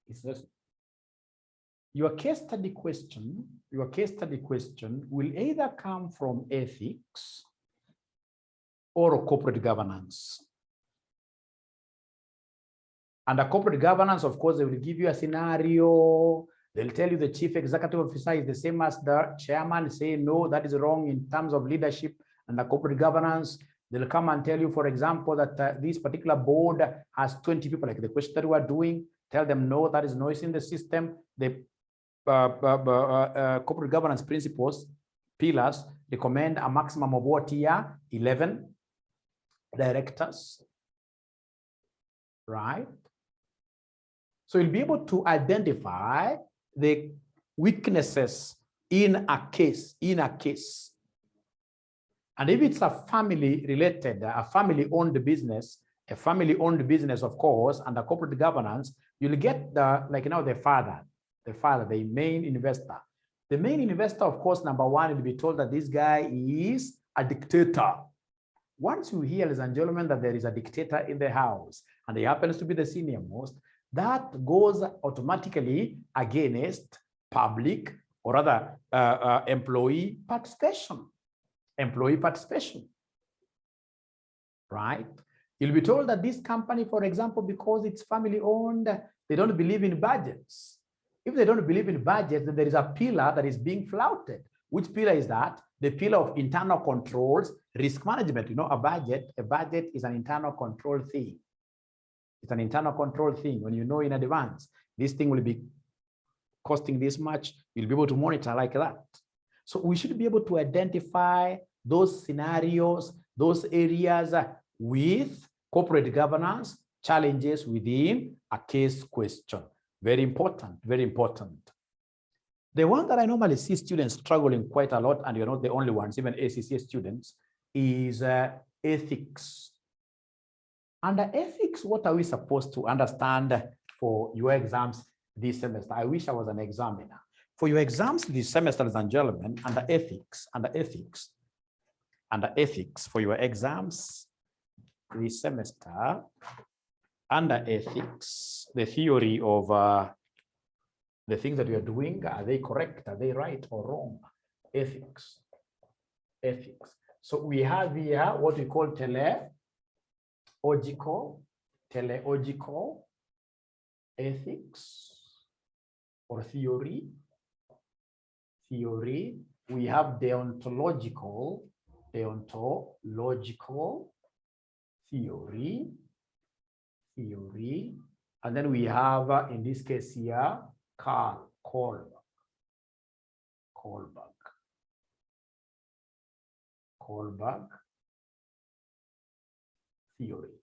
It's just your case study question will either come from ethics or corporate governance. Under corporate governance, of course, they will give you a scenario. They'll tell you the chief executive officer is the same as the chairman, say, no, that is wrong in terms of leadership. Under corporate governance, they'll come and tell you, for example, that this particular board has 20 people, like the question that we are doing. Tell them, no, that is noise in the system. The corporate governance principles, pillars, recommend a maximum of what here? 11 directors, right? So you'll be able to identify the weaknesses in a case, And if it's a family related, a family-owned business, of course, under corporate governance, you'll get the, like, the father, the main investor. The main investor, of course, number one, will be told that this guy is a dictator. Once you hear, ladies and gentlemen, that there is a dictator in the house, and he happens to be the senior most, that goes automatically against public or rather employee participation. Right? You'll be told that this company, for example, because it's family owned, they don't believe in budgets. If they don't believe in budgets, then there is a pillar that is being flouted. Which pillar is that? The pillar of internal controls, risk management. A budget is an internal control thing. It's an internal control thing. When you know in advance, this thing will be costing this much, you'll be able to monitor like that. So we should be able to identify those scenarios, those areas with corporate governance challenges within a case question. Very important, very important. The one that I normally see students struggling quite a lot, and you're not the only ones, even ACCA students, is ethics. Under ethics, what are we supposed to understand for your exams this semester? I wish I was an examiner. For your exams this semester, ladies and gentlemen, under ethics, for your exams this semester, under ethics, the theory of the things that you are doing, are they correct? Are they right or wrong? Ethics. So we have here what we call teleological ethics or theory. We have deontological theory, and then we have in this case here Kohlberg theory.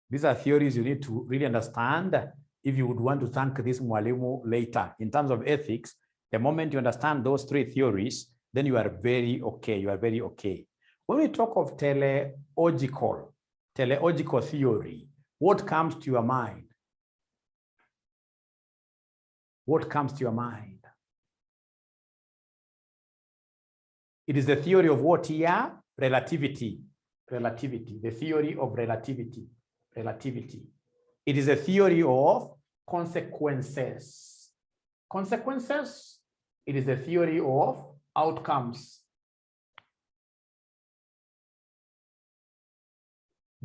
These are theories you need to really understand if you would want to thank this mwalimu later. In terms of ethics, the moment you understand those three theories, then you are very okay. When we talk of teleological theory, what comes to your mind? It is the theory of what here? Relativity. The theory of relativity. It is a theory of consequences. It is the theory of outcomes.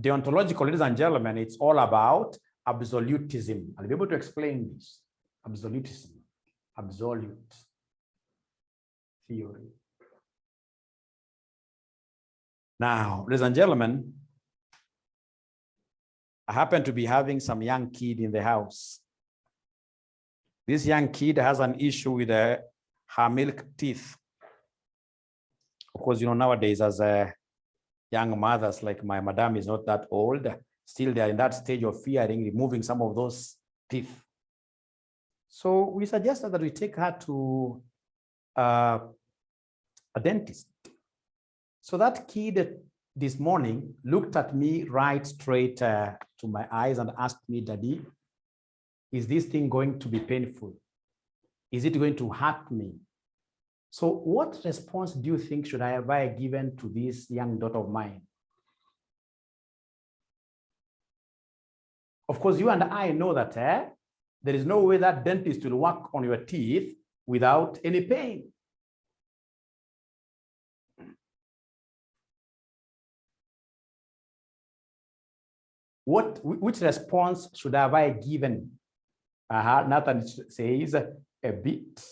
Deontological, ladies and gentlemen, it's all about absolutism. I'll be able to explain this. Absolutism, absolute theory. Now, ladies and gentlemen, I happen to be having some young kid in the house. This young kid has an issue with her milk teeth. Of course, nowadays as young mothers, like my madam is not that old, still they're in that stage of fearing removing some of those teeth. So we suggested that we take her to a dentist. So that kid this morning looked at me right straight to my eyes and asked me, Daddy, is this thing going to be painful? Is it going to hurt me? So what response do you think should I have given to this young daughter of mine? Of course, you and I know that there is no way that dentist will work on your teeth without any pain. Which response should have I given? Nathan says a bit.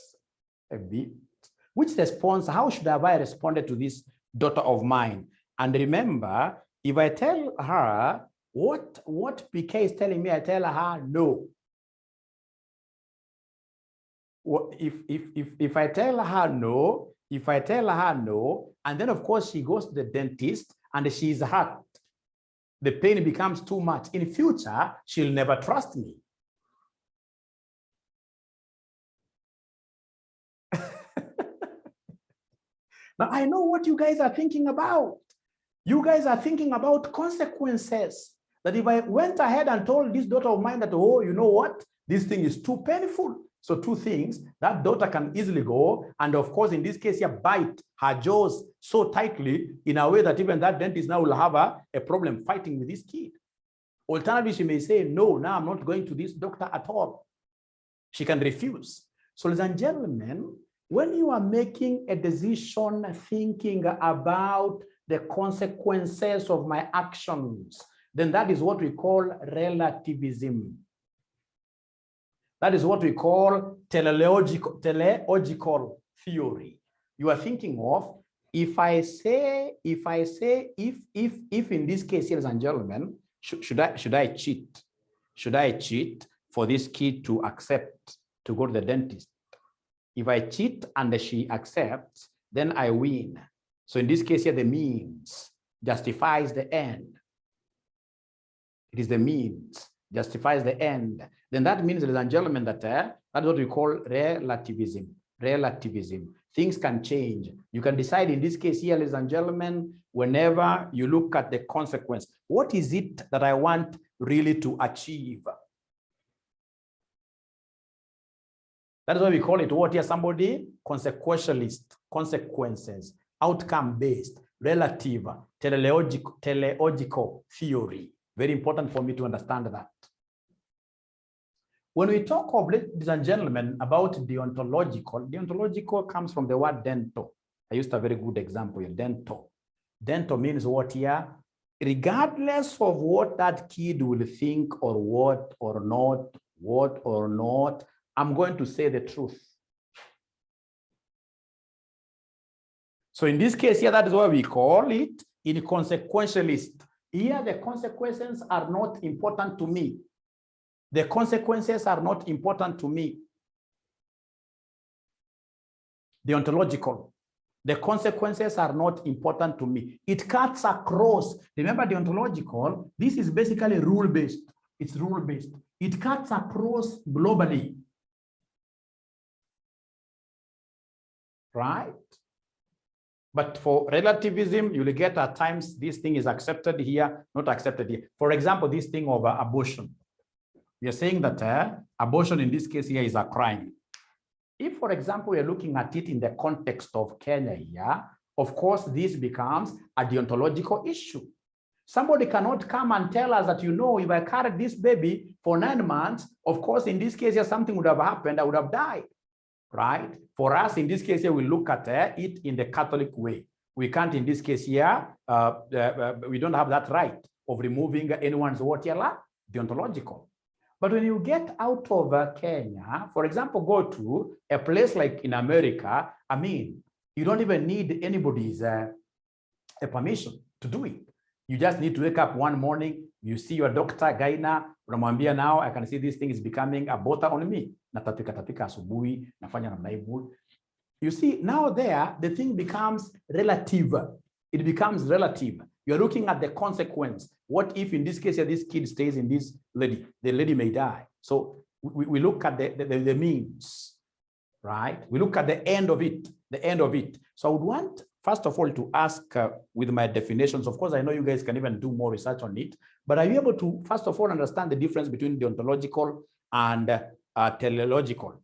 Which response, how should have I responded to this daughter of mine? And remember, if I tell her what PK is telling me, I tell her no. If I tell her no, and then of course she goes to the dentist and she's hurt, the pain becomes too much. In future, she'll never trust me. Now, I know what you guys are thinking about. You guys are thinking about consequences. That if I went ahead and told this daughter of mine that, oh, you know what? This thing is too painful. So two things, that daughter can easily go, and of course, in this case, bite her jaws so tightly in a way that even that dentist now will have a problem fighting with this kid. Alternatively, she may say, no, now I'm not going to this doctor at all. She can refuse. So ladies and gentlemen, when you are making a decision thinking about the consequences of my actions, then that is what we call relativism. That is what we call teleological theory. You are thinking of, if in this case, ladies and gentlemen, should I cheat? Should I cheat for this kid to accept to go to the dentist? If I cheat and she accepts, then I win. So in this case here, the means justifies the end. It is the means justifies the end. Then that means, ladies and gentlemen, that that's what we call relativism. Relativism. Things can change. You can decide in this case here, ladies and gentlemen, whenever you look at the consequence, what is it that I want really to achieve? That is why we call it what here, somebody? Consequentialist, consequences, outcome-based, relative, teleological theory. Very important for me to understand that. When we talk of, ladies and gentlemen, about deontological, deontological comes from the word dental. I used a very good example here, dental. Dental means what here? Regardless of what that kid will think or what or not, I'm going to say the truth. So in this case here, that is why we call it inconsequentialist. Here, the consequences are not important to me. The consequences are not important to me. Deontological. The consequences are not important to me. It cuts across. Remember, deontological, this is basically rule-based. It's rule-based. It cuts across globally. Right? But for relativism, you'll get at times this thing is accepted here, not accepted here. For example, this thing of abortion. You're saying that abortion in this case here is a crime. If, for example, you're looking at it in the context of Kenya here, of course, this becomes a deontological issue. Somebody cannot come and tell us that, you know, if I carried this baby for 9 months, of course, in this case here, something would have happened, I would have died. Right? For us, in this case here, we look at it in the Catholic way. We can't, in this case here, we don't have that right of removing anyone's life, deontological. But when you get out of Kenya, for example, go to a place like in America, I mean, you don't even need anybody's permission to do it. You just need to wake up one morning, you see your doctor, gyna, unamwambia, now I can see this thing is becoming a bother on me. Natapika asubuhi, nafanya namna hivi. You see, now there, the thing becomes relative. It becomes relative. You're looking at the consequence. What if in this case, this kid stays in this lady? The lady may die. So we look at the means, right? We look at the end of it, the end of it. So I would want, first of all, to ask with my definitions. Of course, I know you guys can even do more research on it, but are you able to, first of all, understand the difference between deontological and teleological?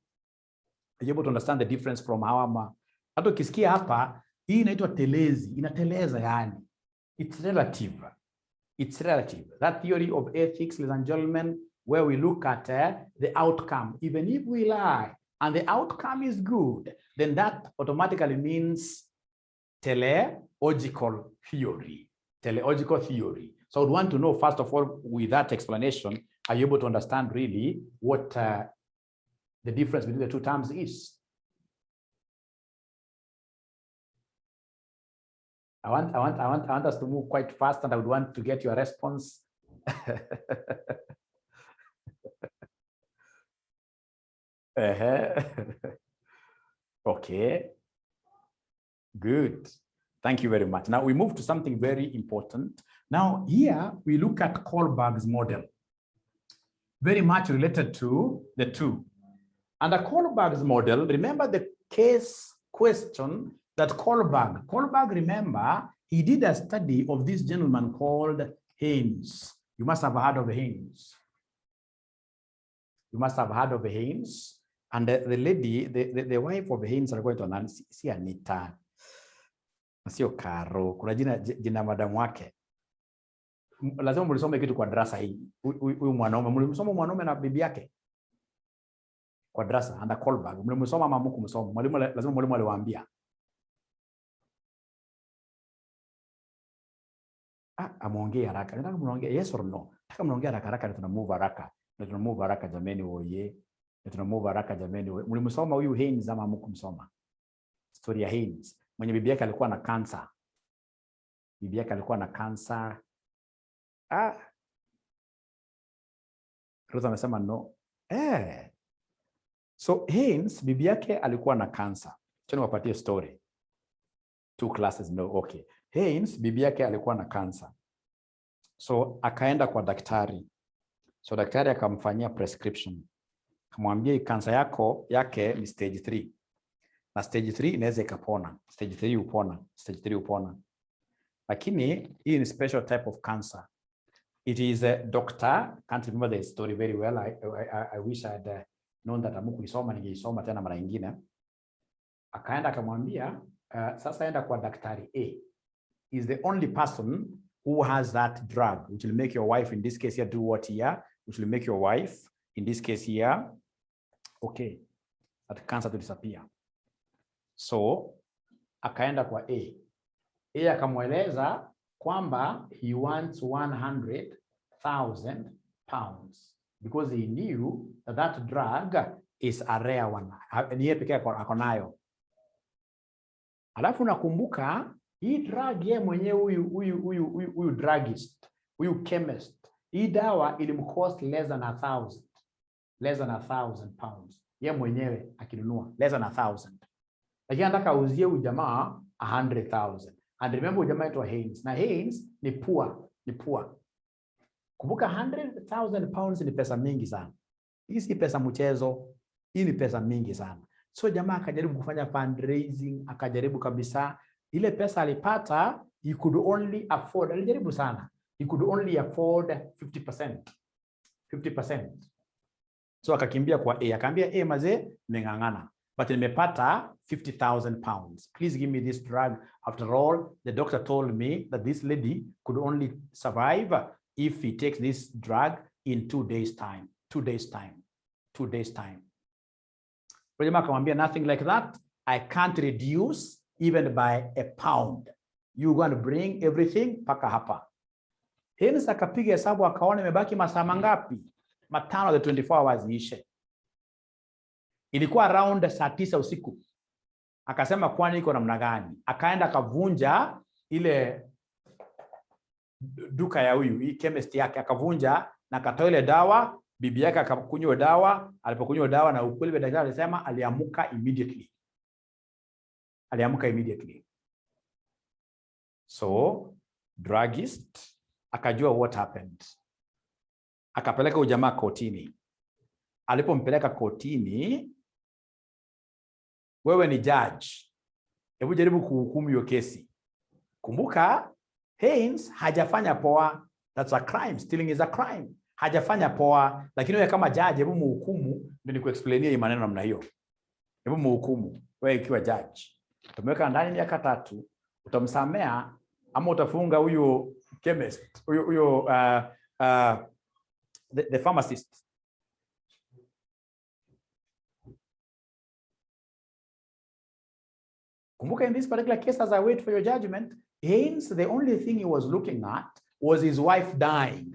Are you able to understand the difference from how hata ukisikia hapa, hii inaitwa telezi, inateleza yani. It's relative. It's relative. That theory of ethics, ladies and gentlemen, where we look at the outcome. Even if we lie and the outcome is good, then that automatically means teleological theory. Teleological theory. So I would want to know, first of all, with that explanation, are you able to understand really what the difference between the two terms is? I want us to move quite fast, and I would want to get your response. Okay. Good. Thank you very much. Now we move to something very important. Now here we look at Kohlberg's model, very much related to the two. Under Kohlberg's model, remember the case question that Kohlberg, remember, he did a study of this gentleman called Haynes. You must have heard of Haynes. You must have heard of Haynes. And the lady, the wife of Haynes, are going to see Anita. Sio Karo, kuna jina madamu wake. Lazima mlisome kitu kwa darasa hii. Huyu mwanaume, mlisoma mwanaume na bibi yake kwa darasa under Kohlberg. Mlisoma ama mkumsoma? Mwalimu lazima mwalimu aliwaambia. Amuongee haraka. Nataka muongee yes or no. Nataka muongee haraka na tuna move haraka. Na tuna move haraka jameni oye. Na tuna move haraka jameni oye. Mlimsoma huyu Haynes ama mkumsoma? Story ya Haynes. Mwenye bibi yake alikuwa na cancer. Bibi yake alikuwa na cancer. Ruth amesema no. So Haynes, bibi yake alikuwa na cancer. Chani wapatie story. 2 classes no. Okay. Haynes, bibi yake alikuwa na cancer. So akaenda kwa daktari. So daktari akamfanyia prescription. Kamwambia cancer yake ni stage 3. Na stage 3 inaweza ikapona. Stage 3 upona. Stage 3 upona. Lakini hii ni special type of cancer. It is a doctor. Can't remember the story very well. I wish I had known that amukuisoma ningeisoma tena mara nyingine. Akaenda akamwambia sasa enda kwa daktari A. Is the only person who has that drug which will make your wife in this case here do what here, which will make your wife in this case here okay, that cancer to disappear. So akaenda kwa A. A akamweleza kwamba he wants 100,000 pounds because he knew that drug is a rare one. Ni yeye pekee ako nayo. Alafu nakumbuka hii drug ye mwenyewe huyu druggist, huyu chemist, hii dawa ilimcost less than 1,000. Less than 1,000 pounds. Ye mwenyewe akinunua less than 1,000. Lakini anataka auzie huyu jamaa 100,000. And remember huyu jamaa aitwa Haynes. Na Haynes ni poor. Kumbuka 100,000 pounds ni pesa mingi sana. Hii si pesa mchezo. Hii ni pesa mingi sana. So jamaa akajaribu kufanya fundraising, akajaribu kabisa. Ile pesa alipata, he could only afford, alijaribu sana. He could only afford 50%. 50%. So akakimbia kwa A, akaambia mazee nimeng'ang'ana. But nimepata 50,000 pounds. Please give me this drug. After all, the doctor told me that this lady could only survive if he takes this drug in 2 days time. 2 days time. 2 days time. Kwa jamaa akamwambia nothing like that. I can't reduce even by a pound. You're going to bring everything paka hapa. Haynes akapiga hesabu akaona imebaki masaa mangapi? 5 the 24 hours ishe. Ilikuwa around saa 9 usiku. Akasema kwani iko namna gani? Akaenda akavunja ile duka ya huyu, hii chemist yake akavunja na akatoa ile dawa, bibi yake akakunywa dawa, alipokunywa dawa na ukweli daktari alisema aliamuka immediately. Aliamuka immediately. So druggist akajua what happened. Akapeleka ujamaa kotini. Alipompeleka kotini, wewe ni judge. Hebu jaribu kuhukumu hiyo kesi. Kumbuka Haynes hajafanya poa. That's a crime. Stealing is a crime. Hajafanya poa, lakini wewe kama judge hebu muhukumu, ndio nikuexplainia hii maneno namna hiyo. Hebu muhukumu wewe ikiwa judge. Tumeweka ndani miaka 3, utamsamea ama utafunga huyo chemist, the pharmacist. Kumbuka, in this particular case, as I wait for your judgment, Haynes, the only thing he was looking at was his wife dying.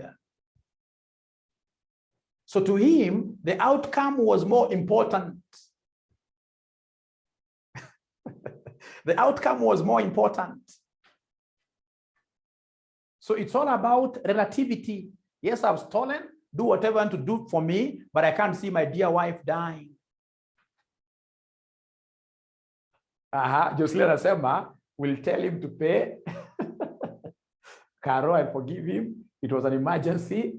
So to him, the outcome was more important. The outcome was more important. So it's all about relativity. Yes, I've stolen, do whatever I want to do for me, but I can't see my dear wife dying. Jocelyn anasema, will tell him to pay. Caro, I forgive him. It was an emergency.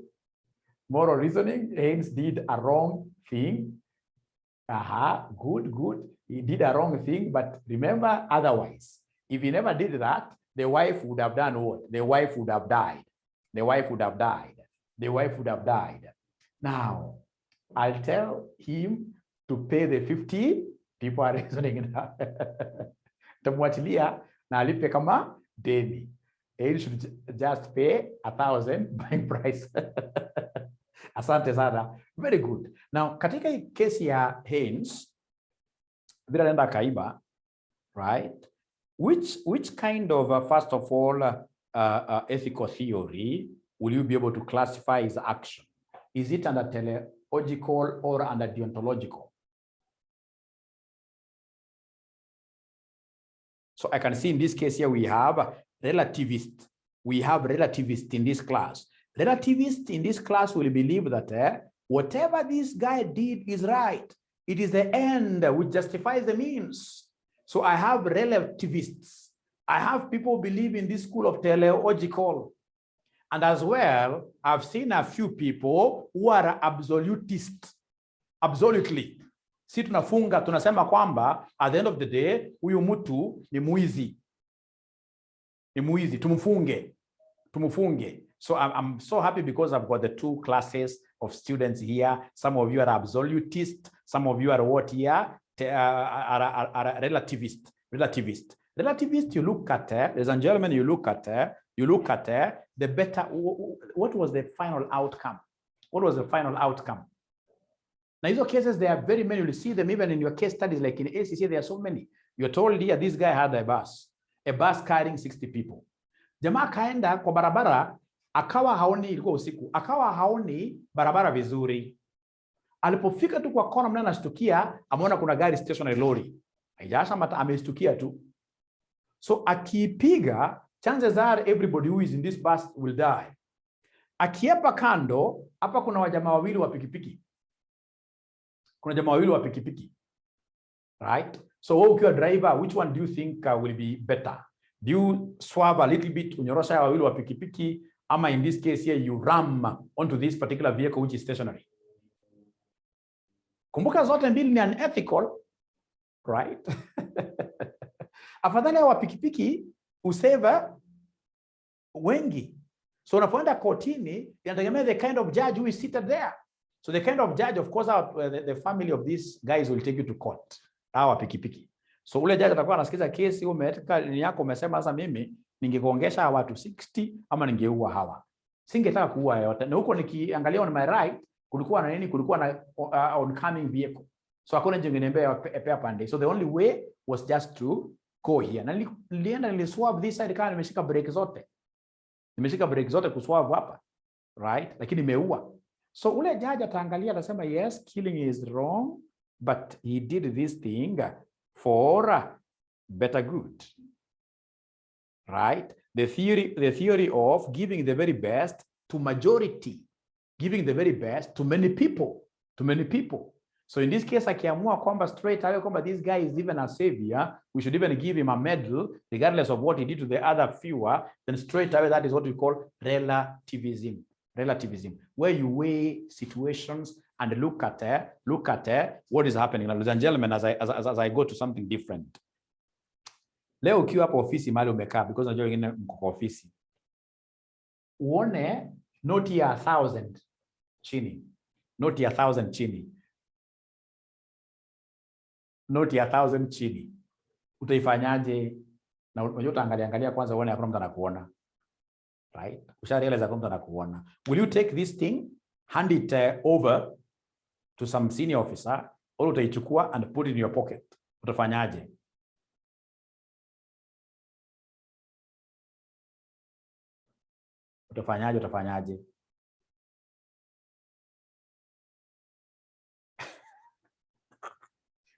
Moral reasoning, Haynes did a wrong thing. Good. He did a wrong thing, but remember, otherwise, if he never did that, the wife would have done what? The wife would have died. The wife would have died. The wife would have died. Now, I'll tell him to pay the 50. People are reasoning now. Tamwachilia na alipe kama deni. He should just pay 1,000 buying price. Asante sana. Very good. Now, katika kesi ya Haynes, vile anaenda kaiba, right? Which kind of, first of all, ethical theory will you be able to classify his action? Is it under teleological or under deontological? So I can see in this case here, we have relativist. We have relativist in this class. Relativist in this class will believe that whatever this guy did is right. It is the end which justifies the means. So I have relativists. I have people believe in this school of teleological. And as well, I've seen a few people who are absolutists. Absolutely. Si tunafunga, tunasema kwamba at the end of the day, huyu mtu ni muizi. Ni muizi, tumufunge. So I'm so happy because I've got the two classes of students here. Some of you are absolutist. Some of you are what here? Are relativist. Relativist, you look at, ladies and gentlemen, you look at the better, what was the final outcome? What was the final outcome? Now, these cases, there are very many. You'll see them even in your case studies, like in ACC, there are so many. You're told here, this guy had a bus carrying 60 people. Jamaa kaenda kwa barabara, akawa haoni, ilikuwa usiku, akawa haoni barabara vizuri. Alipofika tu kwa kona, mna anashtukia, ameona kuna gari stationary lori. Haijasha mata ameshtukia tu. So akipiga, chances are everybody who is in this bus will die. Akiepa kando, hapa kuna wajamaa wawili wa pikipiki. Right? So ukiwa driver, which one do you think will be better? Do you swerve a little bit, unyorosha wawili wa pikipiki, ama in this case here you ram onto this particular vehicle which is stationary? Kumbuka zote mbili ni unethical, right? Afadhali wa pikipiki usave wengi. So unapoenda kotini, inategemea the kind of judge who is seated there. So the kind of judge, of course, the family of these guys will take you to court. Hawa pikipiki. So ule judge atakuwa anasikiza kesi, umetaka ni yako, umesema sasa mimi ningekuongesha watu 60 ama ningeua hawa. Singetaka kuua yote. Na huko nikiangalia on my right, kulikuwa na nini? Kulikuwa na oncoming vehicle. So hakuna jingine epea pande. So the only way was just to go here. Na nilienda niliswerve this side kama nimeshika brake zote. Nimeshika brake zote kuswerve hapa. Right? Lakini nimeua. So ule judge ataangalia atasema yes, killing is wrong, but he did this thing for better good. Right? The theory of giving the very best to majority, giving the very best to many people, So in this case, akiamua kwamba straight away kwamba this guy is even a savior, we should even give him a medal regardless of what he did to the other fewer, then straight away that is what we call relativism. Where you weigh situations and look at what is happening. Ladies and gentlemen, as I go to something different. Leo ukiwa hapo ofisi mahali umekaa, because najua wengine mko kwa ofisi, uone noti ya 1,000 chini. Noti ya 1,000 chini. Utaifanyaje? Na unajua utaangalia kwanza uone hakuna mtu anakuona. right? Usharealize kwamba anakuona. Will you take this thing, hand it over to some senior officer, or utaichukua and put it in your pocket? Utafanyaje? Utafanyaje?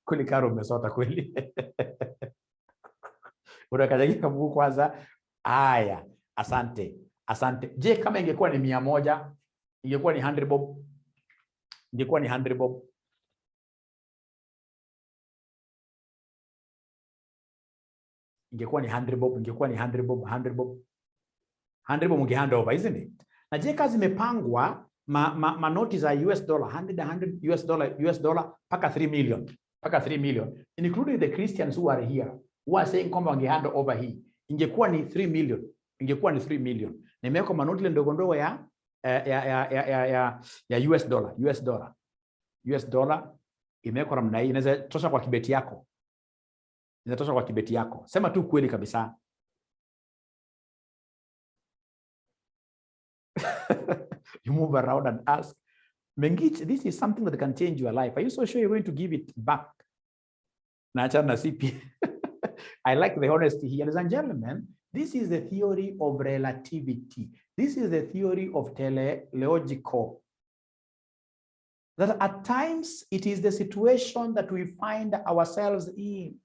Kweli Karo umesota kweli. Unakajagika mguu kwanza. Haya, asante. Je, kama ingekuwa ni 100, ingekuwa ni 100 bob? Ingekuwa ni 100 bob? Ingekuwa ni 100 bob, 100 bob mungehand over, isn't it? Na je, kazi imepangwa manoti za US dollar 100 US dollar paka 3 million, including the Christians who are here who are saying kwamba wangehand over hii, ingekuwa ni 3 million. Na imewekwa manoti ndogo ya US dollar imewekwa namna hii. Inaweza tosha kwa kibeti yako. Sema tu kweli kabisa. You move around and ask, Mengich, this is something that can change your life. Are you so sure you're going to give it back? Na CP. I like the honesty here. Ladies and gentlemen, this is the theory of relativity. This is the theory of teleological. That at times it is the situation that we find ourselves in.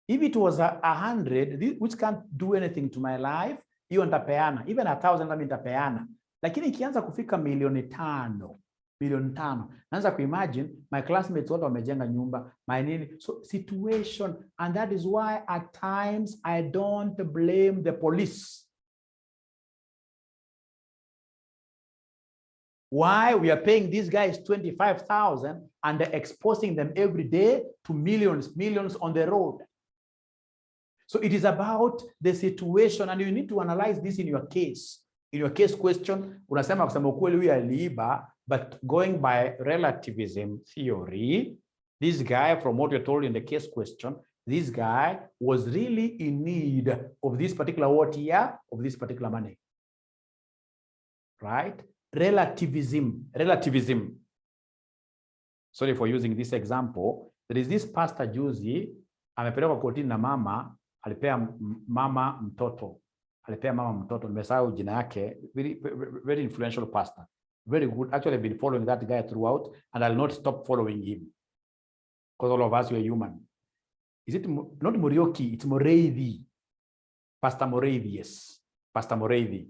If it was 100, which can't do anything to my life, hiyo nitapeana. Even 1,000 nami nitapeana. Lakini ikianza kufika milioni 5, naanza kuimagine my classmates wote wamejenga nyumba, my nini. So situation, and that is why at times I don't blame the police. Why we are paying these guys 25,000 and they're exposing them every day to millions on the road. So it is about the situation, and you need to analyze this in your case. In your case question, unasema kusema ukweli huyu aliiba, but going by relativism theory, this guy, from what you're told in the case question, this guy was really in need of this particular of this particular money. Right? Relativism. Sorry for using this example. There is this pastor juzi, amepelekwa kotini na mama, alipea mama mtoto. Nimesahau jina yake. Very influential pastor. Very good. Actually, I've been following that guy throughout, and I'll not stop following him. Because all of us, we are human. Is it not Morioki? It's Moreithi. Pastor Moreithi, yes. Pastor Moreithi.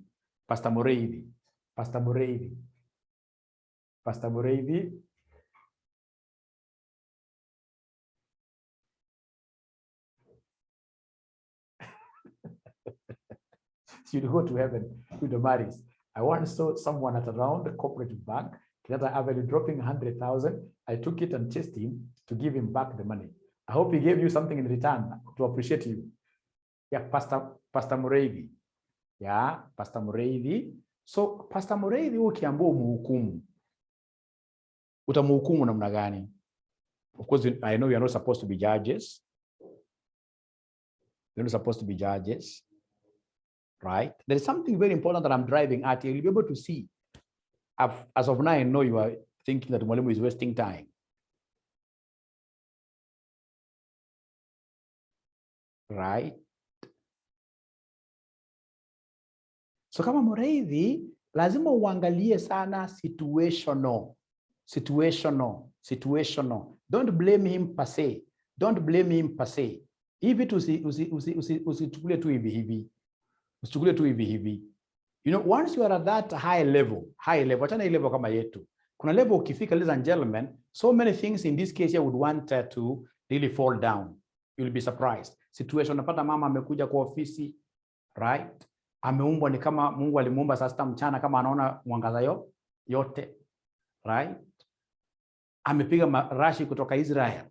You'd go to heaven with the Maris. I once saw someone at around a corporate bank, Kenyatta Avenue, dropping 100,000. I took it and chased him to give him back the money. I hope he gave you something in return to appreciate you. Yeah, Pastor Moreithi. Yeah, Pastor Moreithi. So Pastor Moreithi, ukiambiwa umuhukumu, utamuhukumu namna gani? Of course, I know you are not supposed to be judges. You're not supposed to be judges. Right? There is something very important that I'm driving at. You'll be able to see. As of now, I know you are thinking that Mwalimu is wasting time. Right? So kama Moreithi, lazima uangalie sana situational. Don't blame him per se. Hivi usichukulie tu hivi. You know, once you are at that high level, wachana hii level kama yetu. Kuna level ukifika, ladies and gentlemen, so many things in this case here would want to really fall down. You'll be surprised. Situation, napata mama amekuja kwa ofisi, right? Ameumbwa ni kama Mungu alimuumba saa 6 mchana kama anaona mwangaza yote, right? Amepiga marashi kutoka Israel,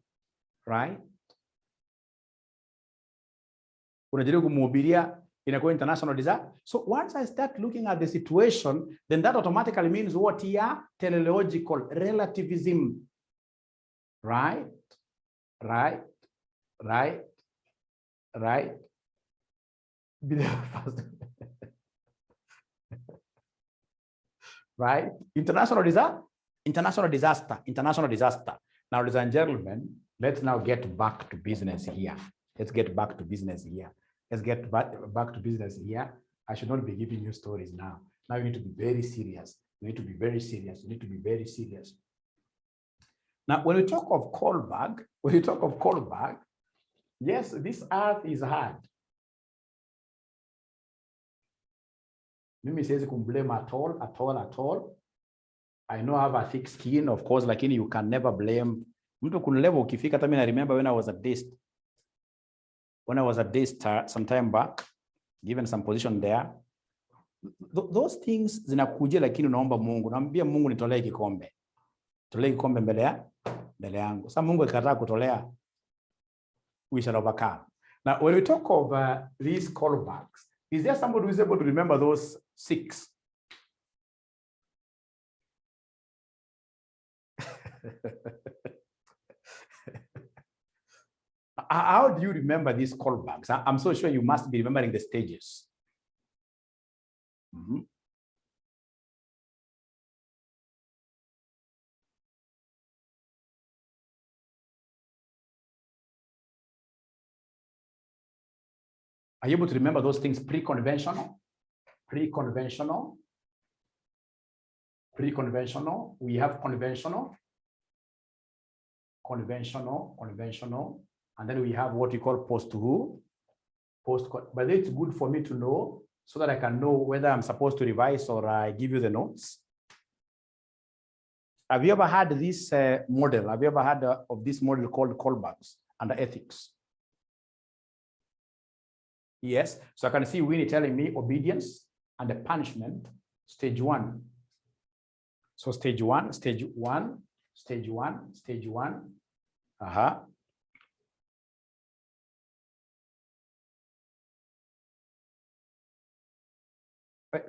right? Unajaribu kumhubiria inakuwa international desire. So once I start looking at the situation, then that automatically means what here? Teleological relativism. Right? Be there first. right? International disaster. Now, ladies and gentlemen, let's now get back to business here. Let's get back to business here. I should not be giving you stories now. Now you need to be very serious. You need to be very serious. Now, when we talk of Kohlberg, yes, this earth is hard. Mimi siwezi kumblame at all. I know I have a thick skin, of course, lakini you can never blame. Mtu kuna level ukifika, hata mimi I remember when I was at this some time back, given some position there. Those things zinakuja, lakini unaomba Mungu. Naambia Mungu nitolee kikombe. Tolee kikombe mbele yangu. Sasa Mungu akikataa kutolea, we shall overcome. Now, when we talk of these Kohlbergs, is there somebody who is able to remember those 6? How do you remember these Kohlbergs? I'm so sure you must be remembering the stages. Are you able to remember those things? Pre-conventional. We have conventional, and then we have what we call post. But it's good for me to know so that I can know whether I'm supposed to revise or give you the notes. Have you ever had this model? Have you ever heard of this model called Kohlbergs under ethics? Yes. So I can see Winnie telling me obedience and the punishment, stage 1. So stage one.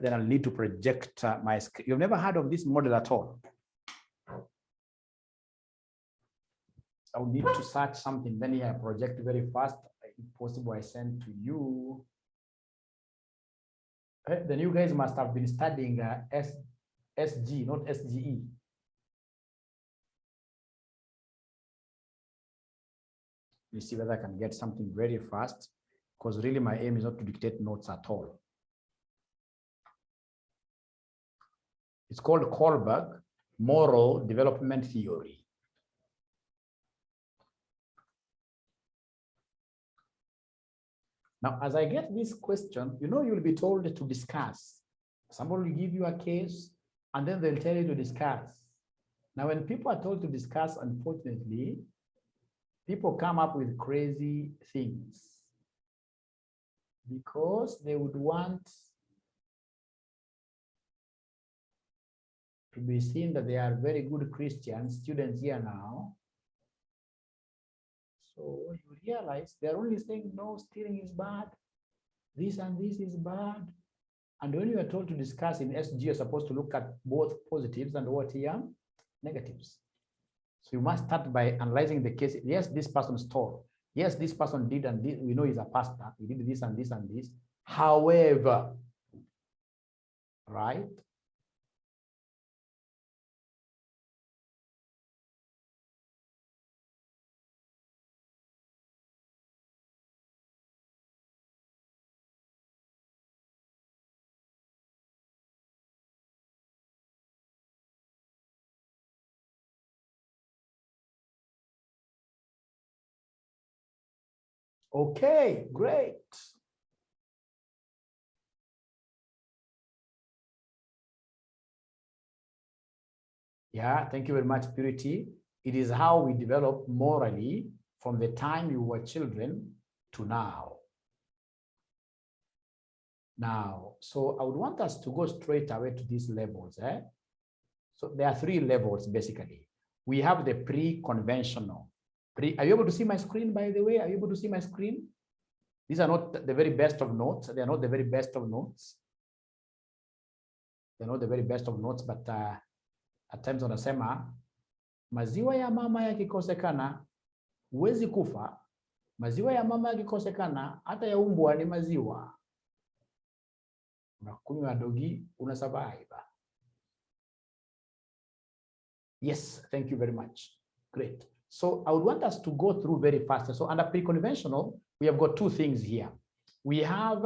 Then I'll need to project my screen. You've never heard of this model at all? I will need to search something. Then here I project very fast. If possible, I send to you. Then you guys must have been studying SG, not SGE. You see whether I can get something very fast, because really my aim is not to dictate notes at all. It's called Kohlberg Moral Development Theory. Now, as I get this question, you know, you'll be told to discuss. Somebody will give you a case, and then they'll tell you to discuss. Now, when people are told to discuss, unfortunately, people come up with crazy things because they would want to be seen that they are very good Christian students here now. So you realize they're only saying, no, stealing is bad, this and this is bad. And when you are told to discuss in SG, you're supposed to look at both positives and what here? Negatives. So you must start by analyzing the case. Yes, this person stole. Yes, this person did, and we know he's a pastor. He did this and this and this. However, right? Okay, great. Yeah, thank you very much, Purity. It is how we develop morally from the time you were children to now. So I would want us to go straight away to these levels. So there are 3 levels, basically. We have the pre-conventional. Are you able to see my screen, by the way? Are you able to see my screen? These are not the very best of notes. They are not the very best of notes. They're not the very best of notes, but at times wanasema, maziwa ya mama yakikosekana, huwezi kufa. Maziwa ya mama yakikosekana, hata ya umbwa ni maziwa. Unakunywa dogi, una survive. Yes, thank you very much. Great. So I would want us to go through very fast. So under pre-conventional, we have got two things here. We have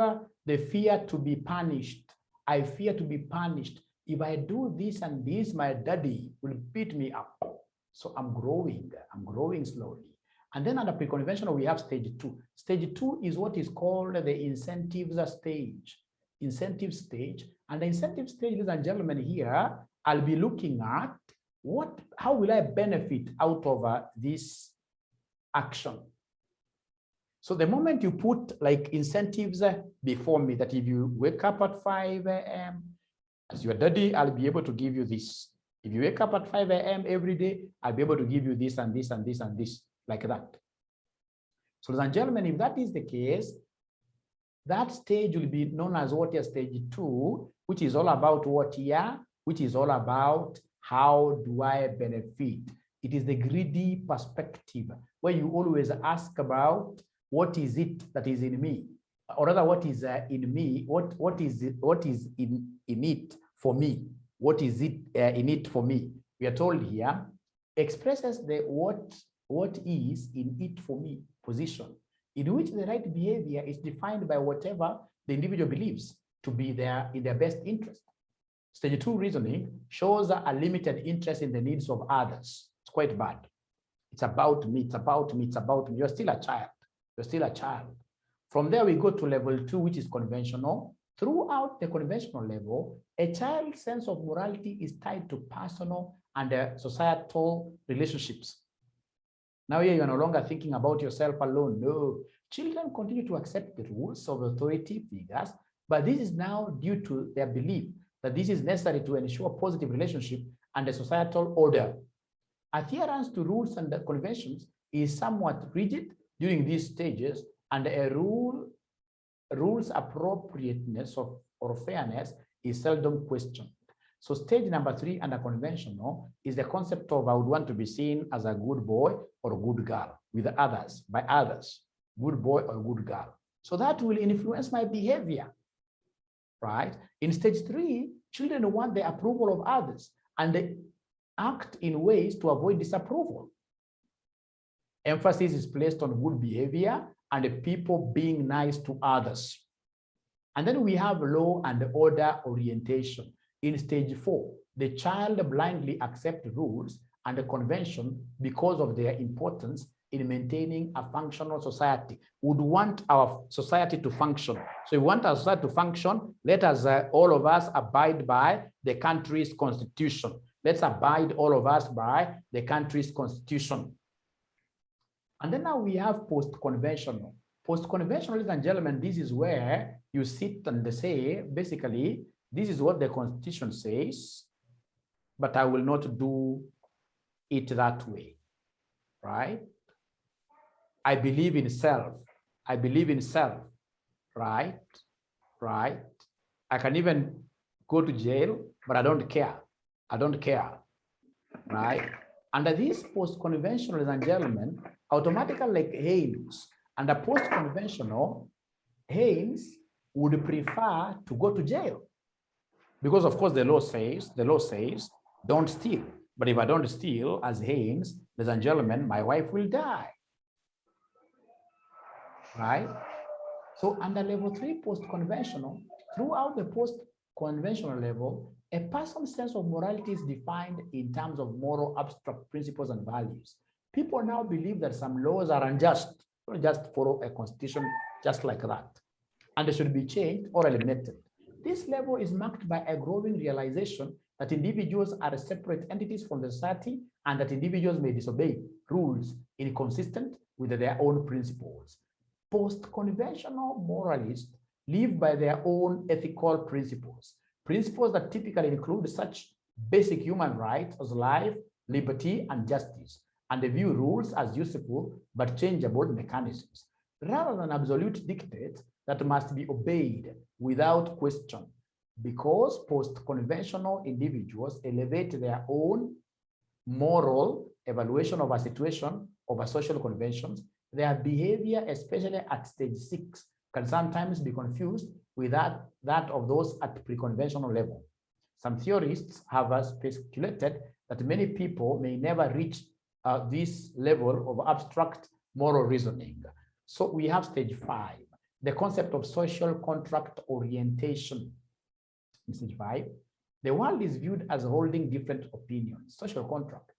the fear to be punished. I fear to be punished. If I do this and this, my daddy will beat me up. So I'm growing slowly. And then under pre-conventional, we have stage two. Stage two is what is called the incentives stage. Incentive stage. And the incentive stage, ladies and gentlemen, here, I'll be looking at how will I benefit out of this action? So the moment you put like incentives before me, that if you wake up at 5 a.m. as your daddy, I'll be able to give you this. If you wake up at 5 a.m. every day, I'll be able to give you this and this and this and this, like that. So ladies and gentlemen, if that is the case, that stage will be known as what is stage two, which is all about what here, which is all about how do I benefit? It is the greedy perspective where you always ask about what is it that is in me, or rather what is in me, what is in it for me? What is it in it for me? We are told here expresses the what is in it for me position, in which the right behavior is defined by whatever the individual believes to be in their best interest. Stage two reasoning shows a limited interest in the needs of others. It's quite bad. It's about me, it's about me, it's about me. You're still a child. You're still a child. From there, we go to level two, which is conventional. Throughout the conventional level, a child's sense of morality is tied to personal and societal relationships. Now here, you're no longer thinking about yourself alone. No, children continue to accept the rules of authority figures, but this is now due to their belief that this is necessary to ensure positive relationship and a societal order. Adherence to rules and conventions is somewhat rigid during these stages, and a rule's appropriateness or fairness is seldom questioned. So stage number three under conventional is the concept of I would want to be seen as a good boy or a good girl with others, by others, good boy or good girl. So that will influence my behavior, right? In stage three, children want the approval of others and they act in ways to avoid disapproval. Emphasis is placed on good behavior and people being nice to others. And then we have law and order orientation. In stage four, the child blindly accepts rules and a convention because of their importance in maintaining a functional society. We would want our society to function. So if we want our society to function, let us, all of us, abide by the country's constitution. Let's abide, all of us, by the country's constitution. And then now we have post-conventional. Post-conventional, ladies and gentlemen, this is where you sit and they say, basically, this is what the constitution says, but I will not do it that way, right? I believe in self. I believe in self, right? Right? I can even go to jail, but I don't care. I don't care, right? Under this post-conventional, ladies and gentlemen, automatically like Haynes, under post-conventional, Haynes would prefer to go to jail. Because of course the law says, don't steal. But if I don't steal as Haynes, ladies and gentlemen, my wife will die. Right? So under level three post-conventional, throughout the post-conventional level, a person's sense of morality is defined in terms of moral abstract principles and values. People now believe that some laws are unjust, don't just follow a constitution just like that, and they should be changed or eliminated. This level is marked by a growing realization that individuals are separate entities from the society and that individuals may disobey rules inconsistent with their own principles. Post-conventional moralists live by their own ethical principles, principles that typically include such basic human rights as life, liberty, and justice, and they view rules as useful but changeable mechanisms, rather than absolute dictates that must be obeyed without question. Because post-conventional individuals elevate their own moral evaluation of a situation, of a social conventions, their behavior, especially at stage 6, can sometimes be confused with that of those at pre-conventional level. Some theorists have speculated that many people may never reach this level of abstract moral reasoning. So we have stage 5, the concept of social contract orientation. In stage 5, the world is viewed as holding different opinions, social contract,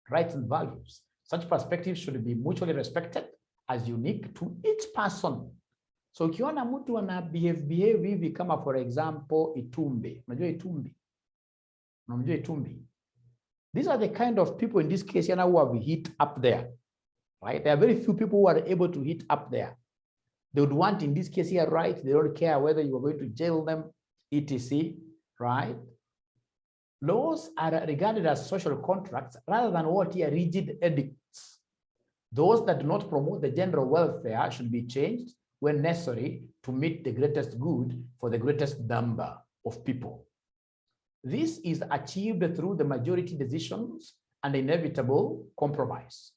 rights and values. Such perspectives should be mutually respected as unique to each person. So ukiona mtu ana behave hivi kama for example Itumbi. Unajua Itumbi? Unamjua Itumbi? These are the kind of people in this case who have hit up there. Right? There are very few people who are able to hit up there. They would want in this case here, right? They don't care whether you are going to jail them, etc. Right? Laws are regarded as social contracts rather than what here rigid edicts. Those that do not promote the general welfare should be changed when necessary to meet the greatest good for the greatest number of people. This is achieved through the majority decisions and inevitable compromise.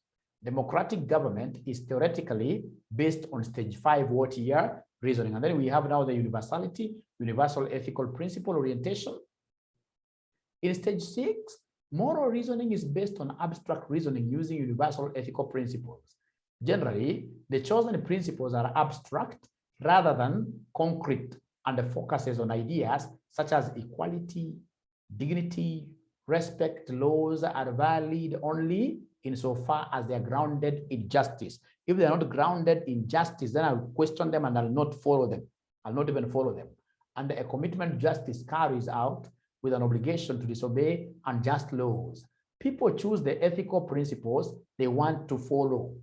Democratic government is theoretically based on stage 5 what here reasoning. And then we have now the universality, universal ethical principle orientation. In stage 6, moral reasoning is based on abstract reasoning using universal ethical principles. Generally, the chosen principles are abstract rather than concrete and focuses on ideas such as equality, dignity, respect. Laws are valid only insofar as they are grounded in justice. If they are not grounded in justice, then I'll question them and I'll not follow them. I'll not even follow them. And a commitment to justice carries out with an obligation to disobey unjust laws. People choose the ethical principles they want to follow.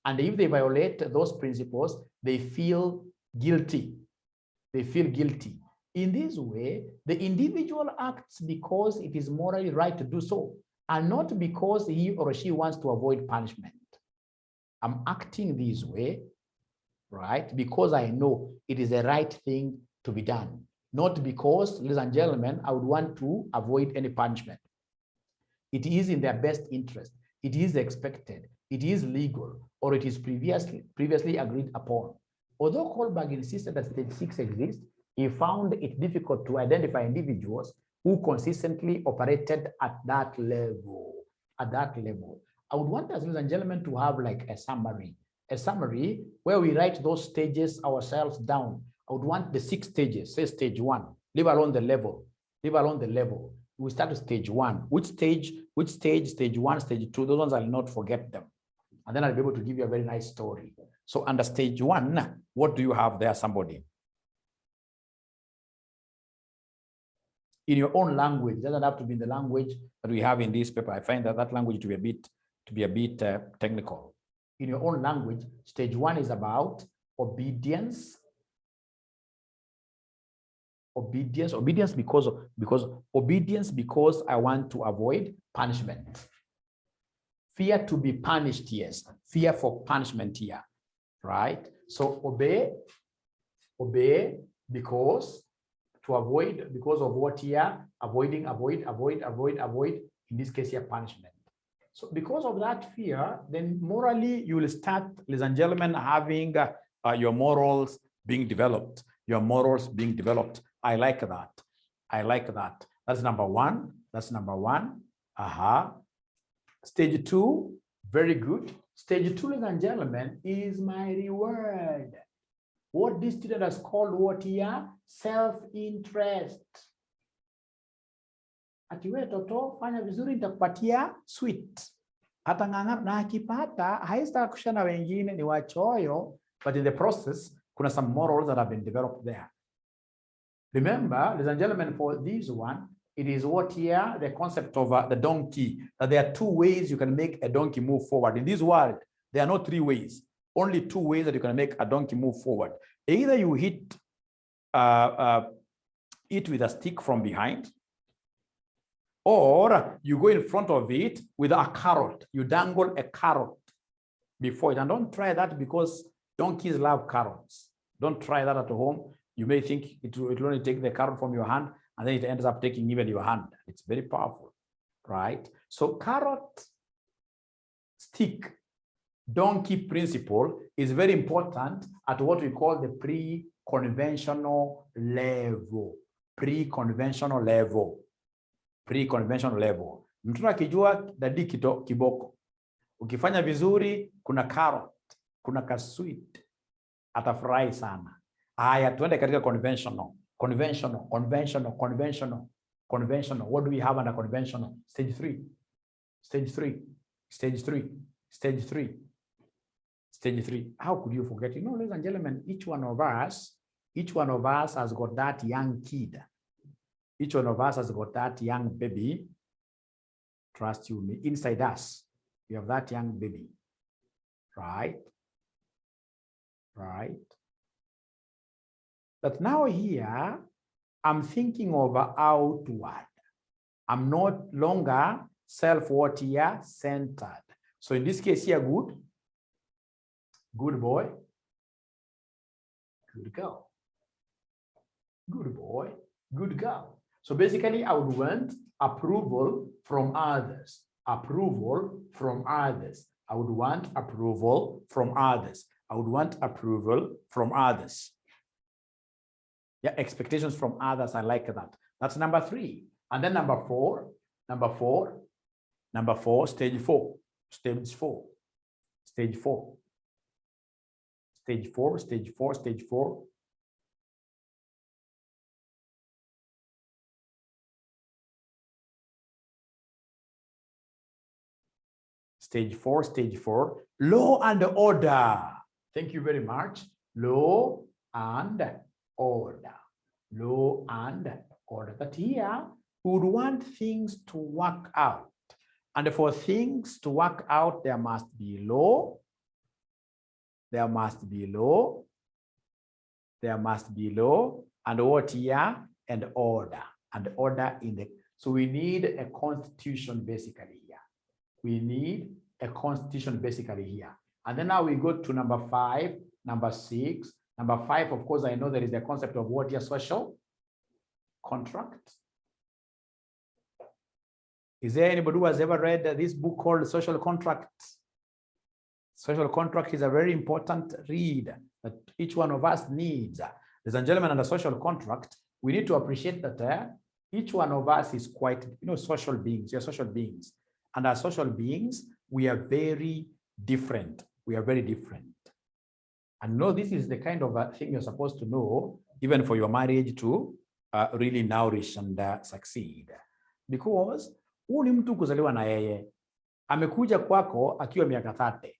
And if they violate those principles, they feel guilty. They feel guilty. In this way, the individual acts because it is morally right to do so, and not because he or she wants to avoid punishment. I'm acting this way, right, because I know it is the right thing to be done, not because, ladies and gentlemen, I would want to avoid any punishment. It is in their best interest. It is expected. It is legal, or it is previously agreed upon. Although Kohlberg insisted that stage 6 exists, he found it difficult to identify individuals who consistently operated at that level. I would want us, ladies and gentlemen, to have like a summary where we write those stages ourselves down. I would want the 6 stages, say stage 1, leave alone the level. We start with stage 1. Which stage, stage 1, stage 2, those ones I'll not forget them. And then I'll be able to give you a very nice story. So under stage 1, what do you have there, somebody? In your own language, it doesn't have to be in the language that we have in this paper. I find that language to be a bit technical. In your own language, stage 1 is about obedience. Obedience because I want to avoid punishment. Fear to be punished, yes. Fear for punishment here, right? So obey because to avoid, because of what here, avoid, in this case here, punishment. So because of that fear, then morally you will start, ladies and gentlemen, having your morals being developed. I like that. That's number 1. Stage 2, very good. Stage 2, ladies and gentlemen, is my reward. What this student has called what here? Self-interest. Atiwe toto, fanya vizuri nitakupatia sweet. Atang'ang'ana na akipata, haista kushana wengine ni wachoyo, but in the process, kuna some morals that have been developed there. Remember, ladies and gentlemen, for this one, it is what here, the concept of the donkey, that there are 2 ways you can make a donkey move forward. In this world, there are no 3 ways. Only 2 ways that you can make a donkey move forward. Either you hit it with a stick from behind, or you go in front of it with a carrot. You dangle a carrot before it. And don't try that because donkeys love carrots. Don't try that at home. You may think it will only take the carrot from your hand, and then it ends up taking even your hand. It's very powerful, right? So carrot, stick, donkey principle is very important at what we call the pre-conventional level. Mtoto akijua dadi kiboko. Ukifanya vizuri kuna carrot, kuna kasweet. Atafurahi sana. Haya, tuende katika conventional. Conventional. What do we have under conventional? Stage 3. How could you forget? You know, ladies and gentlemen, each one of us has got that young kid. Each one of us has got that young baby. Trust you me. Inside us, we have that young baby. Right? But now here, I'm thinking of outward. I'm not longer self-what here centered. So in this case here, good boy, good girl. Good boy, good girl. So basically, I would want approval from others. I would want approval from others. Yeah, expectations from others. I like that. That's number 3. And then number 4, stage 4. Stage 4. Stage 4. Stage 4. Stage 4. Stage 4. Stage 4. Stage 4. Law and order. Thank you very much. Law and order. Law and order. That here we would want things to work out. And for things to work out, there must be law. There must be law. There must be law. And what here? And order. And order in the. So we need a constitution basically here. We need a constitution basically here. And then now we go to number 5, number 6. Number 5, of course, I know there is the concept of what here? Social contract. Is there anybody who has ever read this book called Social Contract? Social Contract is a very important read that each one of us needs. Ladies and gentlemen, under social contract, we need to appreciate that each one of us is quite, social beings. We are social beings. And as social beings, we are very different. And this is the kind of thing you're supposed to know, even for your marriage to really nourish and succeed. Because huu ni mtu kuzaliwa na yeye. Amekuja kwako akiwa miaka 30.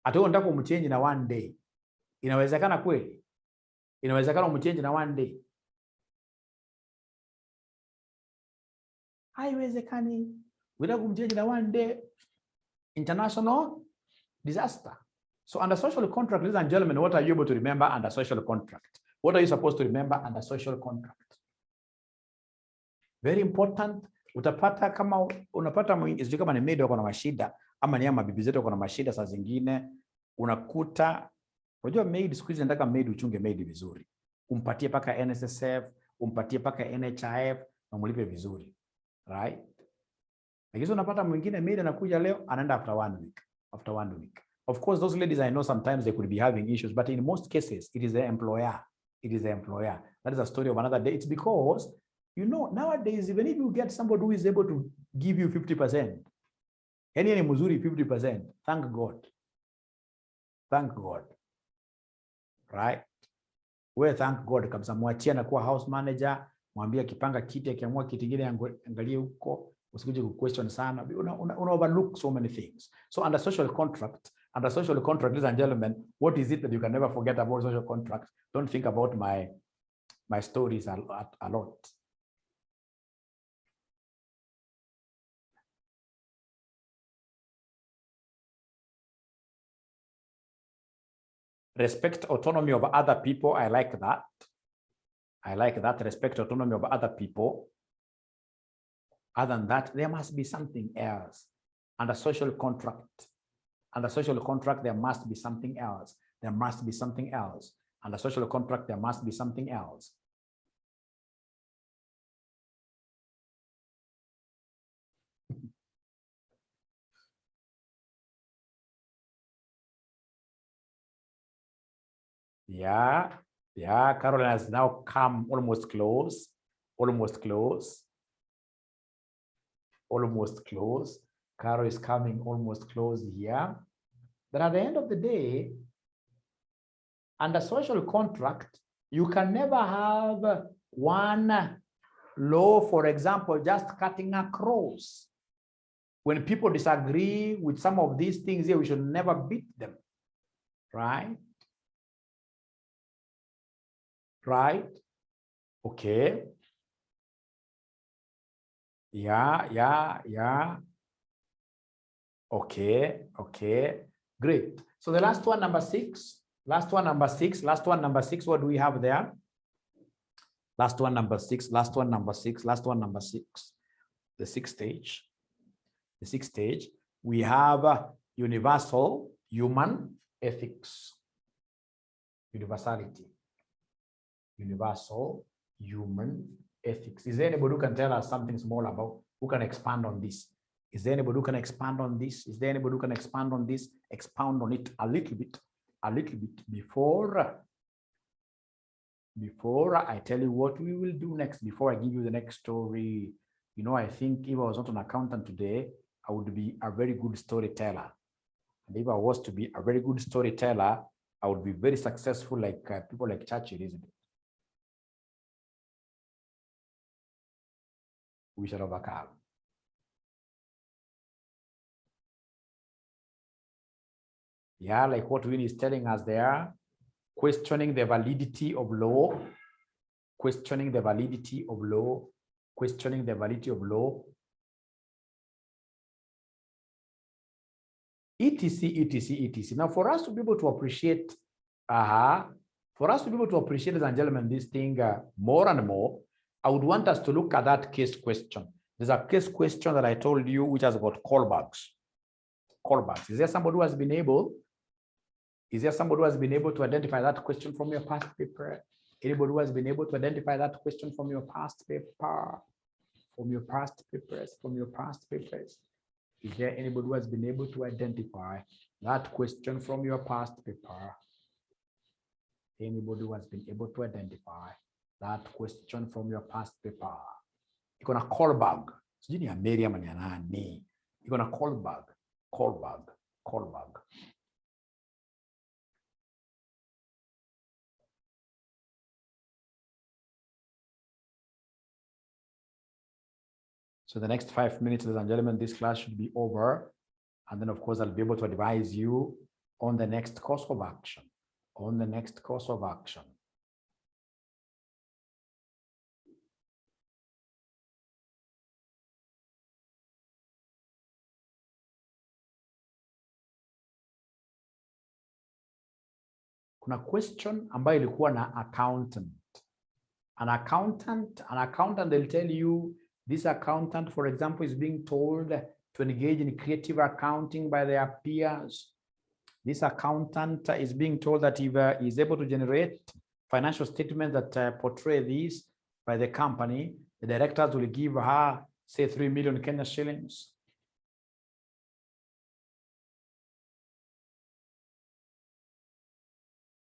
Atao unataka umchange na one day. Inawezekana kweli? Inawezekana umchange na one day? Haiwezekani. Unataka kumchange na one day. International disaster. So under social contract, ladies and gentlemen, what are you able to remember under social contract? What are you supposed to remember under social contract? Very important. Utapata kama unapata mwingi kama ni maid wako na mashida ama ni ama bibi zetu wako na mashida, saa zingine unakuta, unajua maid siku hizi nataka maid uchunge maid vizuri. Umpatie paka NSSF, umpatie paka NHIF na mlipe vizuri. Right? Lakini unapata mwingine maid anakuja leo anaenda after one week. Of course, those ladies, I know sometimes they could be having issues, but in most cases, it is the employer. That is a story of another day. It's because, nowadays, even if you get somebody who is able to give you 50%, any muzuri 50%, thank God. Right? We thank God. Kabisa mwachia na kuwa house manager, mwambie akipanga kiti, akiamua kiti kingine angalie huko, usikuje ku-question sana. Una overlook so many things. So under social contract, ladies and gentlemen, what is it that you can never forget about social contract? Don't think about my stories a lot. Respect autonomy of other people. I like that. Respect autonomy of other people. Other than that, there must be something else. Under social contract, there must be something else. Under social contract, there must be something else. Yeah, Caroline has now come almost close. almost close. Carol is coming almost close here. But at the end of the day, under social contract, you can never have one law, for example, just cutting across. When people disagree with some of these things here, we should never beat them, right? Right? Okay. Yeah. Okay. Great. So the last one, number six. What do we have there? Last one, number six. The sixth stage. We have universal human ethics. Universality. Universal human ethics. Is there anybody who can tell us something small about, who can expand on this? Is there anybody who can expand on this? Expound on it a little bit before I tell you what we will do next, before I give you the next story. You know, I think if I was not an accountant today, I would be a very good storyteller. And if I was to be a very good storyteller, I would be very successful, like people like Churchill, isn't it? We shall overcome. Yeah, like what Win is telling us there, questioning the validity of law, etc. Now, for us to be able to appreciate, ladies and gentlemen, this thing more and more, I would want us to look at that case question. There's a case question that I told you, which has got Kohlbergs. Is there somebody who has been able to identify that question from your past paper? Anybody who has been able to identify that question from your past paper? From your past papers? Is there anybody who has been able to identify that question from your past paper? Anybody who has been able to identify that question from your past paper? You're gonna Kohlberg. Sijui ni Miriam ni nani? You're gonna Kohlberg. So the next 5 minutes, ladies and gentlemen, this class should be over. And then, of course, I'll be able to advise you on the next course of action. Kuna question ambayo ilikuwa na accountant. An accountant, they'll tell you, this accountant, for example, is being told to engage in creative accounting by their peers. This accountant is being told that if he is able to generate financial statements that portray this by the company, the directors will give her, say, 3 million Kenya shillings.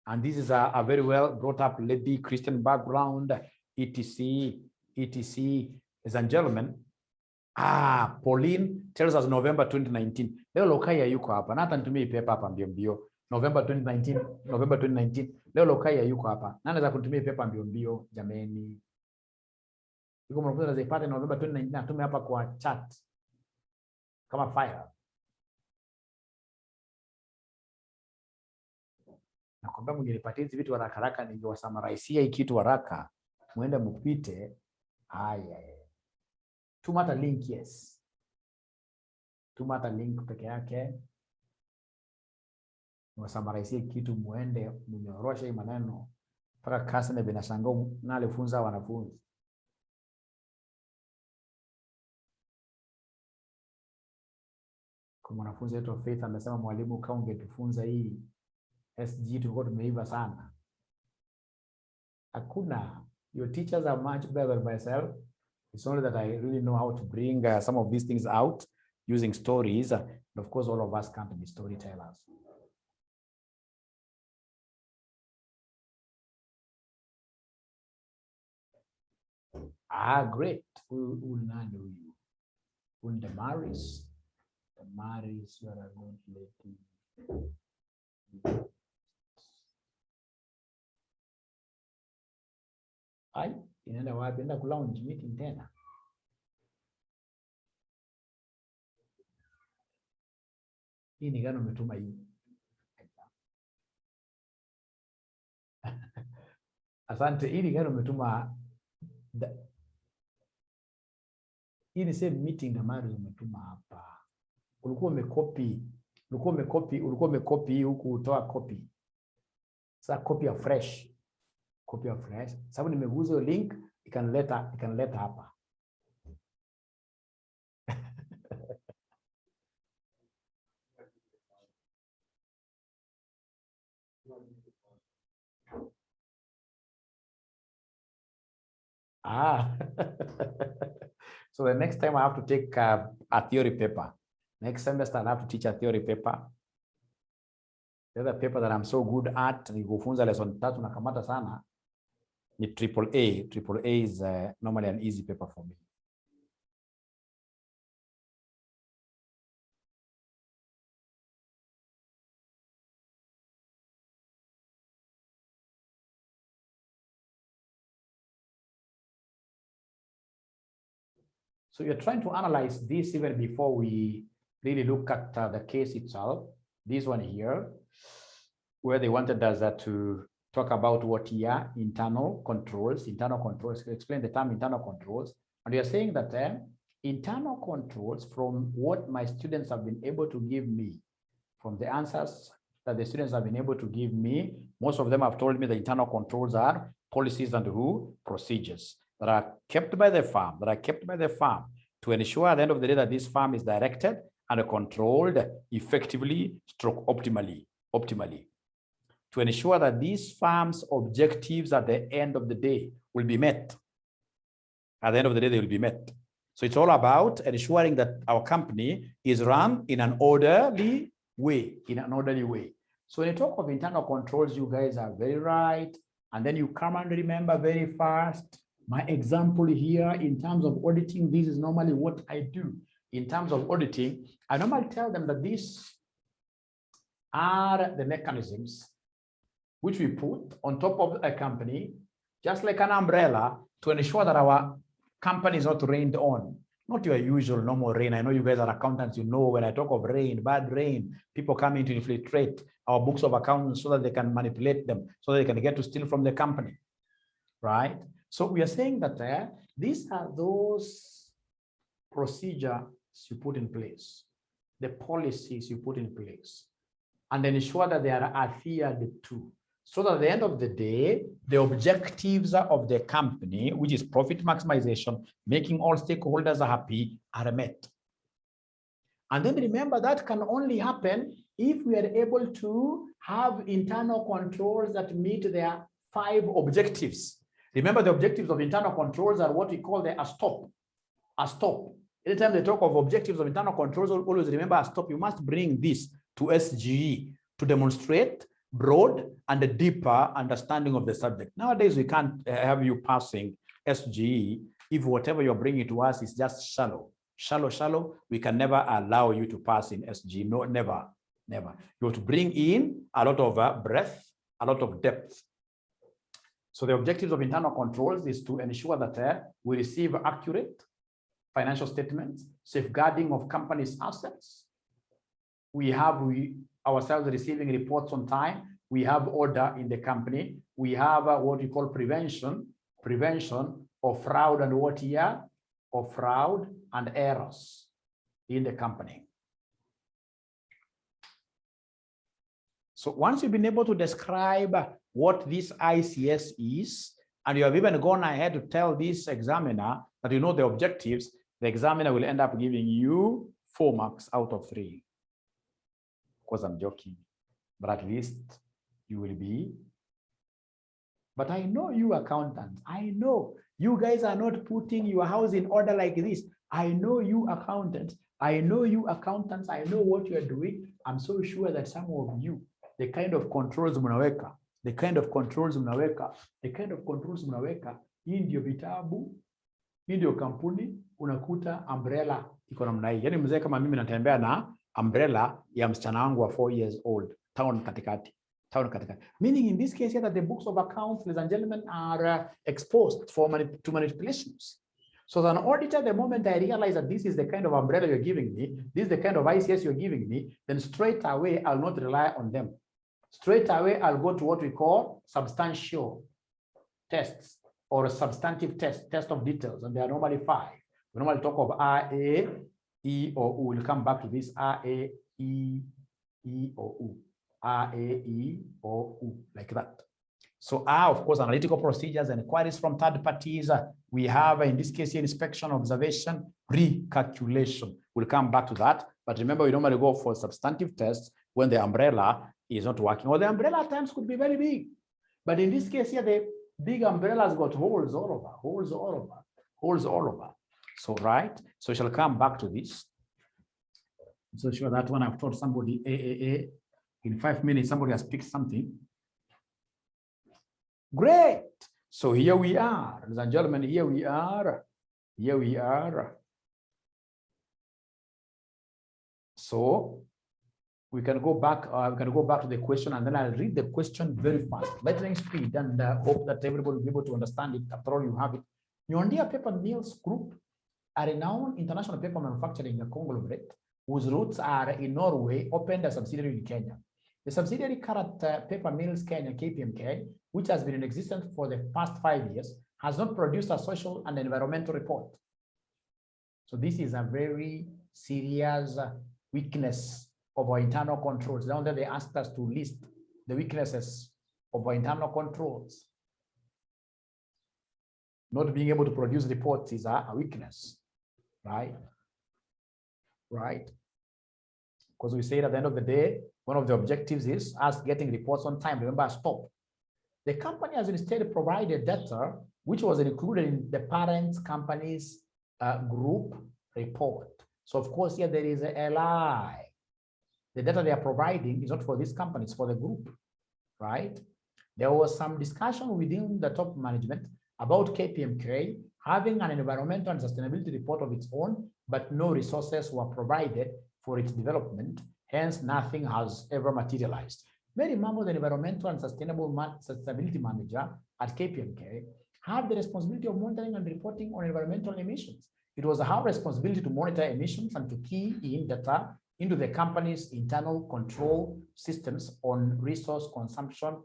And this is a very well brought up lady, Christian background, etc. Ladies and gentlemen, Pauline tells us November 2019. Leo Lokaya yuko hapa. Na hata nitumie pepa hapa mbio. November 2019. Leo Lokaya yuko hapa. Na anaweza kutumia pepa mbio jameni. Yuko mnafunza zaipata November 2019 atume hapa kwa chat. Kama file. Na kwamba mngenipatia hizi vitu haraka ningewasamaraisia hii kitu haraka. Muende mpite. Tuma hata link, yes. Tuma hata link peke yake. Wasamaraisia kitu muende mnyoroshe maneno. Paka kasi na binashangaa na alifunza wanafunzi. Kwa mwanafunzi wetu Faith amesema mwalimu kama ungetufunza hii SG tulikuwa tumeiva sana. Hakuna. Your teachers are much better than myself. It's only that I really know how to bring some of these things out using stories. And of course, all of us can't be storytellers. Great. the Maris, you are not letting. Ai, inaenda wapi? Enda ku launch meeting tena. Hii ni gani umetuma hii? Asante, hii ni gani umetuma? Hii ni same meeting na Maris umetuma hapa. Ulikuwa umekopi huku utoa copy. Sasa copy of fresh. Sababu nimeguza hiyo link ikanileta hapa. So the next time I have to take a theory paper. Next semester I'll have to teach a theory paper. The other paper that I'm so good at, ni kufunza lesson 3 na kamata sana, ni AAA. AAA is normally an easy paper for me. So you're trying to analyze this even before we really look at the case itself. This one here, where they wanted us to talk about what here internal controls. Explain the term internal controls. And we are saying that internal controls, from what my students have been able to give me, from the answers that the students have been able to give me, most of them have told me the internal controls are policies and procedures that are kept by the firm, to ensure at the end of the day that this firm is directed and controlled effectively, optimally, to ensure that these firms' objectives at the end of the day will be met. At the end of the day, they will be met. So it's all about ensuring that our company is run in an orderly way, So when you talk of internal controls, you guys are very right. And then you come and remember very fast. My example here, in terms of auditing, this is normally what I do. In terms of auditing, I normally tell them that these are the mechanisms which we put on top of a company, just like an umbrella, to ensure that our company is not rained on. Not your usual normal rain. I know you guys are accountants, you know when I talk of rain, bad rain, people come in to infiltrate our books of accounts so that they can manipulate them, so that they can get to steal from the company, right? So we are saying that these are those procedures you put in place, the policies you put in place, and then ensure that they are adhered to, so that at the end of the day, the objectives of the company, which is profit maximization, making all stakeholders happy, are met. And then remember, that can only happen if we are able to have internal controls that meet their 5 objectives. Remember, the objectives of internal controls are what we call the stop. Anytime they talk of objectives of internal controls, always remember a stop. You must bring this to SGE to demonstrate broad and a deeper understanding of the subject. Nowadays, we can't have you passing SGE if whatever you're bringing to us is just shallow. We can never allow you to pass in SGE. No, never. You have to bring in a lot of breadth, a lot of depth. So the objectives of internal controls is to ensure that we receive accurate financial statements, safeguarding of companies' assets. We have ourselves receiving reports on time. We have order in the company. We have what we call prevention of fraud and what here? Of fraud and errors in the company. So once you've been able to describe what this ICS is, and you have even gone ahead to tell this examiner that you know the objectives, the examiner will end up giving you 4 marks out of 3. Of course, I'm joking, but at least you will be. But I know you accountants, I know you guys are not putting your house in order like this. I know you accountants, I know what you are doing. I'm so sure that some of you, the kind of controls mnaweka, hii ndio vitabu, hii ndio kampuni, unakuta umbrella iko namna hii. Yaani mzee kama mimi natembea na umbrella ya msichana wangu wa 4 years old, town katikati. Meaning in this case here that the books of accounts, ladies and gentlemen, are exposed to manipulations. So as an auditor, the moment I realize that this is the kind of umbrella you're giving me, this is the kind of ICS you're giving me, then straight away I'll not rely on them. Straight away I'll go to what we call substantial tests or a substantive test of details, and there are normally 5. We normally talk of R, A, E, or U. We'll come back to this R, A, E, or U. R, A, E, or U, like that. So R, of course, analytical procedures and inquiries from third parties. We have, in this case, inspection, observation, recalculation. We'll come back to that. But remember, we normally go for substantive tests when the umbrella is not working. Or the umbrella at times could be very big. But in this case here, the big umbrellas got holes all over. So, right. So we shall come back to this. So sure that one I've told somebody, in 5 minutes, somebody has picked something. Great. So here we are, ladies and gentlemen, here we are. So we can go back to the question, and then I'll read the question very fast, lightning speed, and hope that everybody will be able to understand it. After all, you have it. Nyondia Paper Mills Group, a renowned international paper manufacturing conglomerate whose roots are in Norway, opened a subsidiary in Kenya. The subsidiary Karat Paper Mills Kenya, KPMK, which has been in existence for the past 5 years, has not produced a social and environmental report. So this is a very serious weakness of our internal controls. Now that they asked us to list the weaknesses of our internal controls. Not being able to produce reports is a weakness, right? Right. Because we say at the end of the day, one of the objectives is us getting reports on time. Remember, stop. The company has instead provided data which was included in the parent company's group report. So of course, here there is a lie. The data they are providing is not for this company, it's for the group, right? There was some discussion within the top management about KPMK having an environmental and sustainability report of its own, but no resources were provided for its development. Hence, nothing has ever materialized. Mary Mambo, the environmental and sustainability manager at KPMK, had the responsibility of monitoring and reporting on environmental emissions. It was her responsibility to monitor emissions and to key in data into the company's internal control systems on resource consumption,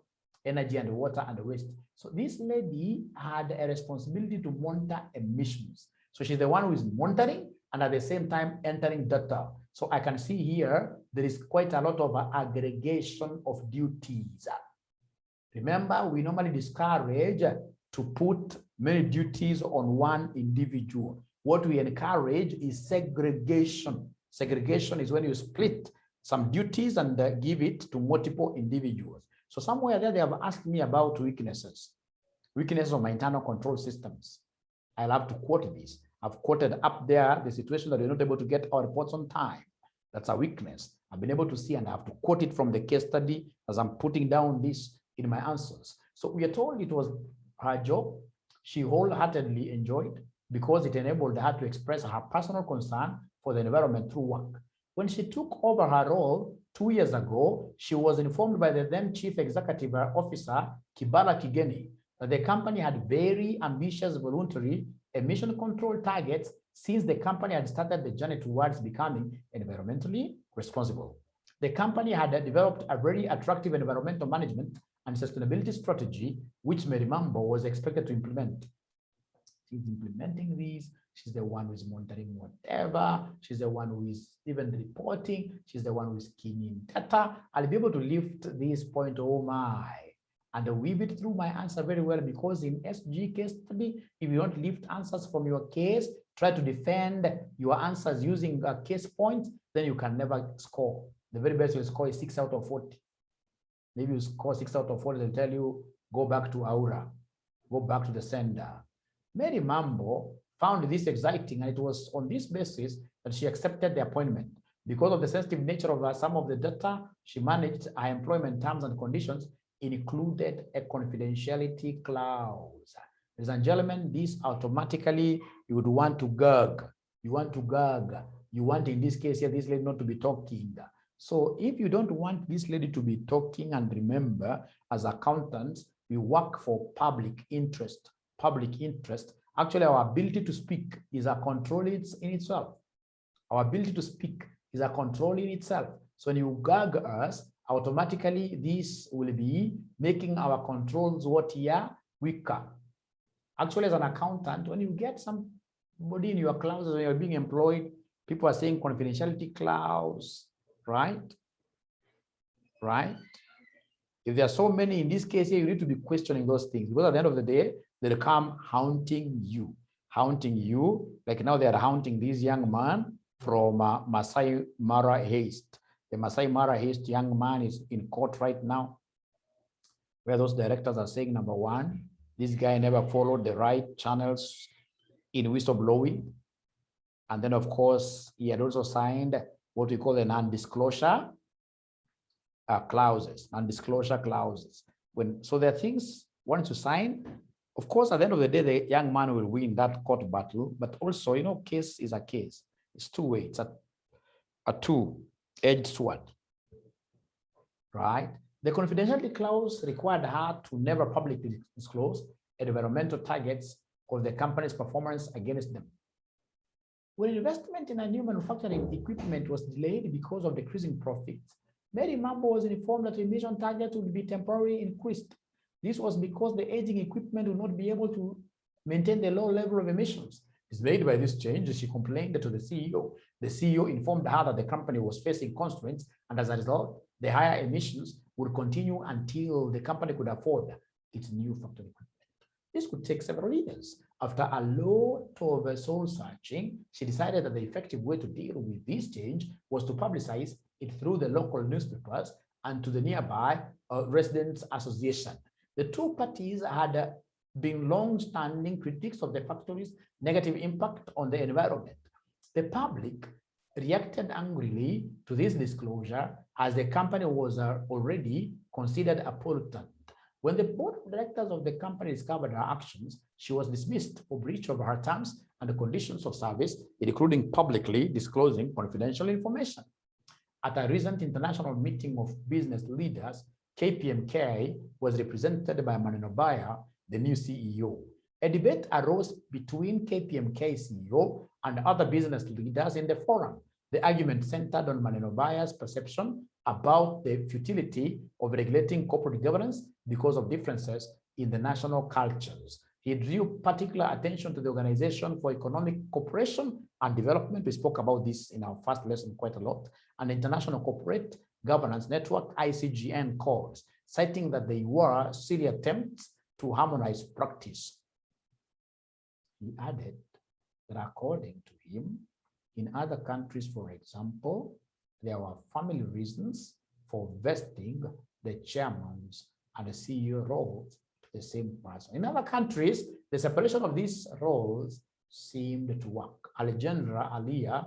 energy and water and waste. So this lady had a responsibility to monitor emissions. So she's the one who is monitoring and at the same time entering data. So I can see here, there is quite a lot of aggregation of duties. Remember, we normally discourage to put many duties on one individual. What we encourage is segregation. Segregation is when you split some duties and give it to multiple individuals. So somewhere there, they have asked me about weaknesses of my internal control systems. I'll have to quote this. I've quoted up there the situation that we're not able to get our reports on time. That's a weakness. I've been able to see, and I have to quote it from the case study as I'm putting down this in my answers. So we are told it was her job. She wholeheartedly enjoyed because it enabled her to express her personal concern for the environment through work. When she took over her role 2 years ago, she was informed by the then Chief Executive Officer, Kibala Kigeni, that the company had very ambitious voluntary emission control targets since the company had started the journey towards becoming environmentally responsible. The company had developed a very attractive environmental management and sustainability strategy, which Mary Mambo was expected to implement. She's implementing these. She's the one who is monitoring whatever. She's the one who is even reporting. She's the one who is keying in data. I'll be able to lift this point, oh my, and weave it through my answer very well, because in SG case study, if you don't lift answers from your case, try to defend your answers using case points, then you can never score. The very best you'll score is 6 out of 40. Maybe you score 6 out of 40, they'll tell you, go back to Aura, go back to the sender. Mary Mambo found this exciting, and it was on this basis that she accepted the appointment. Because of the sensitive nature of some of the data she managed, her employment terms and conditions included a confidentiality clause. Ladies and gentlemen, this automatically you would want to gag you want to gag, you want, in this case here, this lady not to be talking. So if you don't want this lady to be talking, and remember, as accountants, we work for public interest. Public interest. Actually, our ability to speak is a control in itself. Our ability to speak is a control in itself. So when you gag us, automatically this will be making our controls what here weaker. Actually, as an accountant, when you get somebody in your clauses, when you're being employed, people are saying confidentiality clause, right? Right? If there are so many in this case here, you need to be questioning those things, because at the end of the day, they'll come haunting you. Like now they are haunting this young man from Masai Mara Haste. The Masai Mara Haste young man is in court right now, where those directors are saying, number one, this guy never followed the right channels in whistleblowing. And then, of course, he had also signed what we call the non-disclosure clauses, non-disclosure clauses. So there are things once you sign, of course, at the end of the day, the young man will win that court battle, but also, you know, case is a case. It's two-way. It's a two-edged sword, right? The confidentiality clause required her to never publicly disclose environmental targets or the company's performance against them. When investment in a new manufacturing equipment was delayed because of decreasing profits, Mary Mambo was informed that emission targets would be temporarily increased. This was because the aging equipment would not be able to maintain the low level of emissions. Dismayed by this change, she complained to the CEO. The CEO informed her that the company was facing constraints, and as a result, the higher emissions would continue until the company could afford its new factory equipment. This could take several years. After a lot of soul searching, she decided that the effective way to deal with this change was to publicize it through the local newspapers and to the nearby residents association. The two parties had been long-standing critics of the factory's negative impact on the environment. The public reacted angrily to this disclosure, as the company was already considered a pollutant. When the board of directors of the company discovered her actions, she was dismissed for breach of her terms and the conditions of service, including publicly disclosing confidential information. At a recent international meeting of business leaders, KPMK was represented by Maneno Baya, the new CEO. A debate arose between KPMK CEO and other business leaders in the forum. The argument centered on Maneno Baya's perception about the futility of regulating corporate governance because of differences in the national cultures. He drew particular attention to the Organization for Economic Cooperation and Development. We spoke about this in our first lesson quite a lot. And the International Corporate Governance Network, ICGN codes, citing that they were silly attempts to harmonize practice. He added that according to him, in other countries, for example, there were family reasons for vesting the chairman's and the CEO roles to the same person. In other countries, the separation of these roles seemed to work. Alejandra Alia,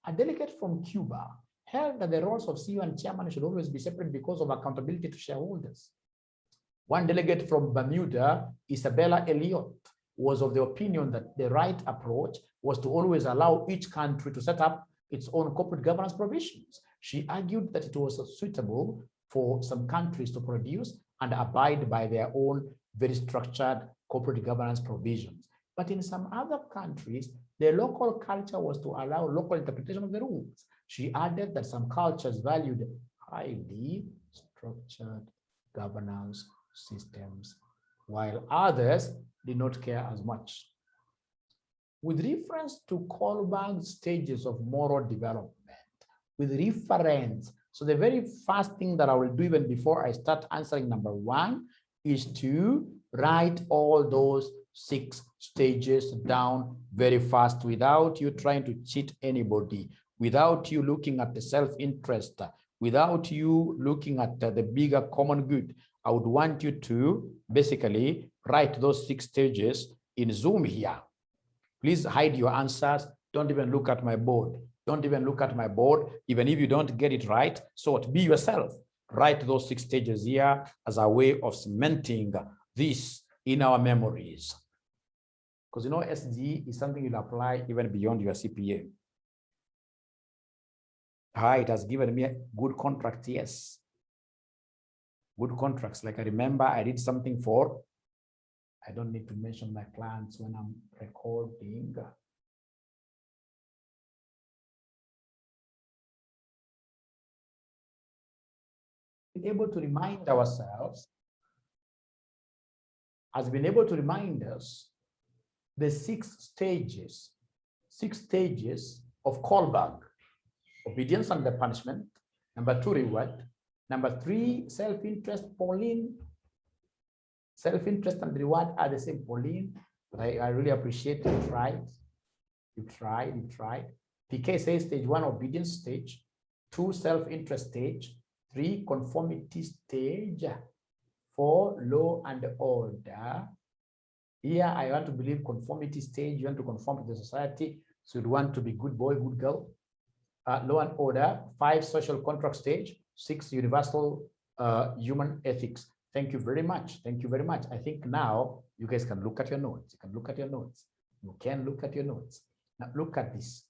a delegate from Cuba, held that the roles of CEO and chairman should always be separate because of accountability to shareholders. One delegate from Bermuda, Isabella Elliott, was of the opinion that the right approach was to always allow each country to set up its own corporate governance provisions. She argued that it was suitable for some countries to produce and abide by their own very structured corporate governance provisions. But in some other countries, the local culture was to allow local interpretation of the rules. She added that some cultures valued highly structured governance systems, while others did not care as much. With reference to Kohlberg's stages of moral development, with reference, so the very first thing that I will do even before I start answering number one is to write all those 6 stages down very fast without you trying to cheat anybody, without you looking at the self-interest, without you looking at the bigger common good. I would want you to basically write those 6 stages in Zoom here. Please hide your answers. Don't even look at my board. Don't even look at my board, even if you don't get it right. So be yourself. Write those 6 stages here as a way of cementing this in our memories. Because you know SG is something you'll apply even beyond your CPA. Hi, it has given me a good contract, yes. Good contracts. Like I remember I did something for, I don't need to mention my clients when I'm recording. Been able to remind ourselves, has been able to remind us the six stages of Kohlberg: obedience under punishment. Number 2, reward. Number 3, self-interest. Pauline, self-interest and reward are the same. Pauline, I really appreciate you tried. You tried. PK says stage 1, obedience stage. 2, self-interest stage. 3, conformity stage. 4, law and order. Here, I want to believe conformity stage. You want to conform to the society. So you want to be good boy, good girl. Law and order. 5, social contract stage. 6, universal human ethics. Thank you very much. Thank you very much. I think now you guys can look at your notes. You can look at your notes. You can look at your notes. Now look at this.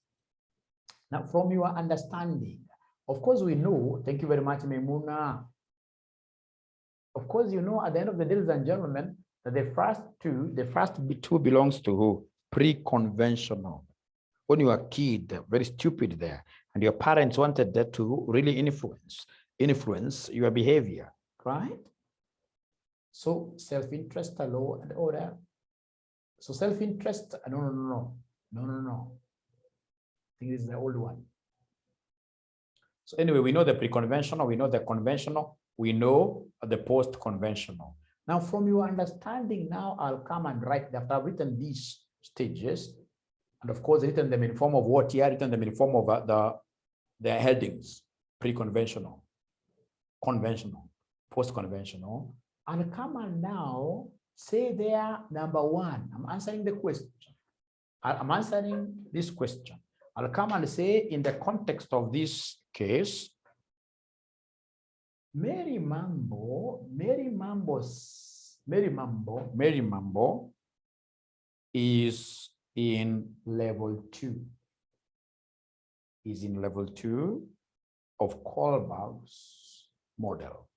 Now from your understanding, of course we know, thank you very much, Memuna. Of course, you know, at the end of the day, ladies and gentlemen, that the first two belongs to who? Pre-conventional. When you were a kid, very stupid there, and your parents wanted that to really influence your behavior, right? So self-interest, law and order. So self-interest, no. I think this is the old one. So anyway, we know the pre-conventional, we know the conventional, we know the post-conventional. Now, from your understanding, now I'll come and write, after I've written these stages, and of course, written them in form of what here, written them in form of the headings: pre-conventional, conventional, post-conventional. I'll come and now say there, number 1, I'm answering the question. I'm answering this question. I'll come and say, in the context of this case, Mary Mambo is in level 2. Is in level 2 of Kohlberg's model.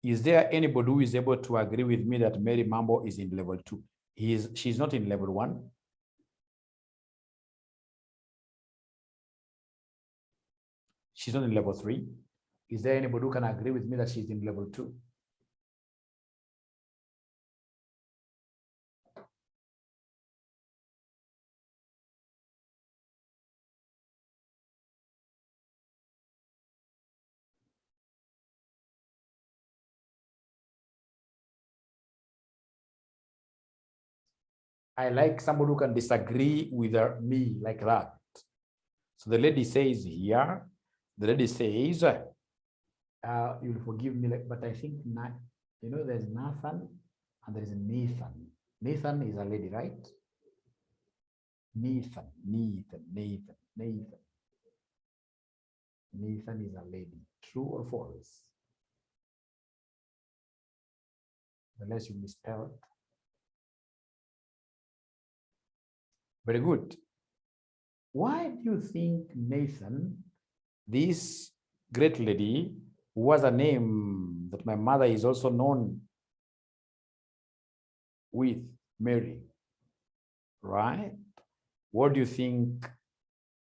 Is there anybody who is able to agree with me that Mary Mambo is in level 2? She's not in level 1. She's not in level 3. Is there anybody who can agree with me that she's in level 2? I like somebody who can disagree with me like that. So the lady says here, the lady says, you'll forgive me, but I think, you know, there's Nathan and there is Nathan. Nathan is a lady, right? Nathan is a lady. True or false? Unless you misspelled. Very good. Why do you think Nathan, this great lady, who was a name that my mother is also known with, Mary, right? What do you think,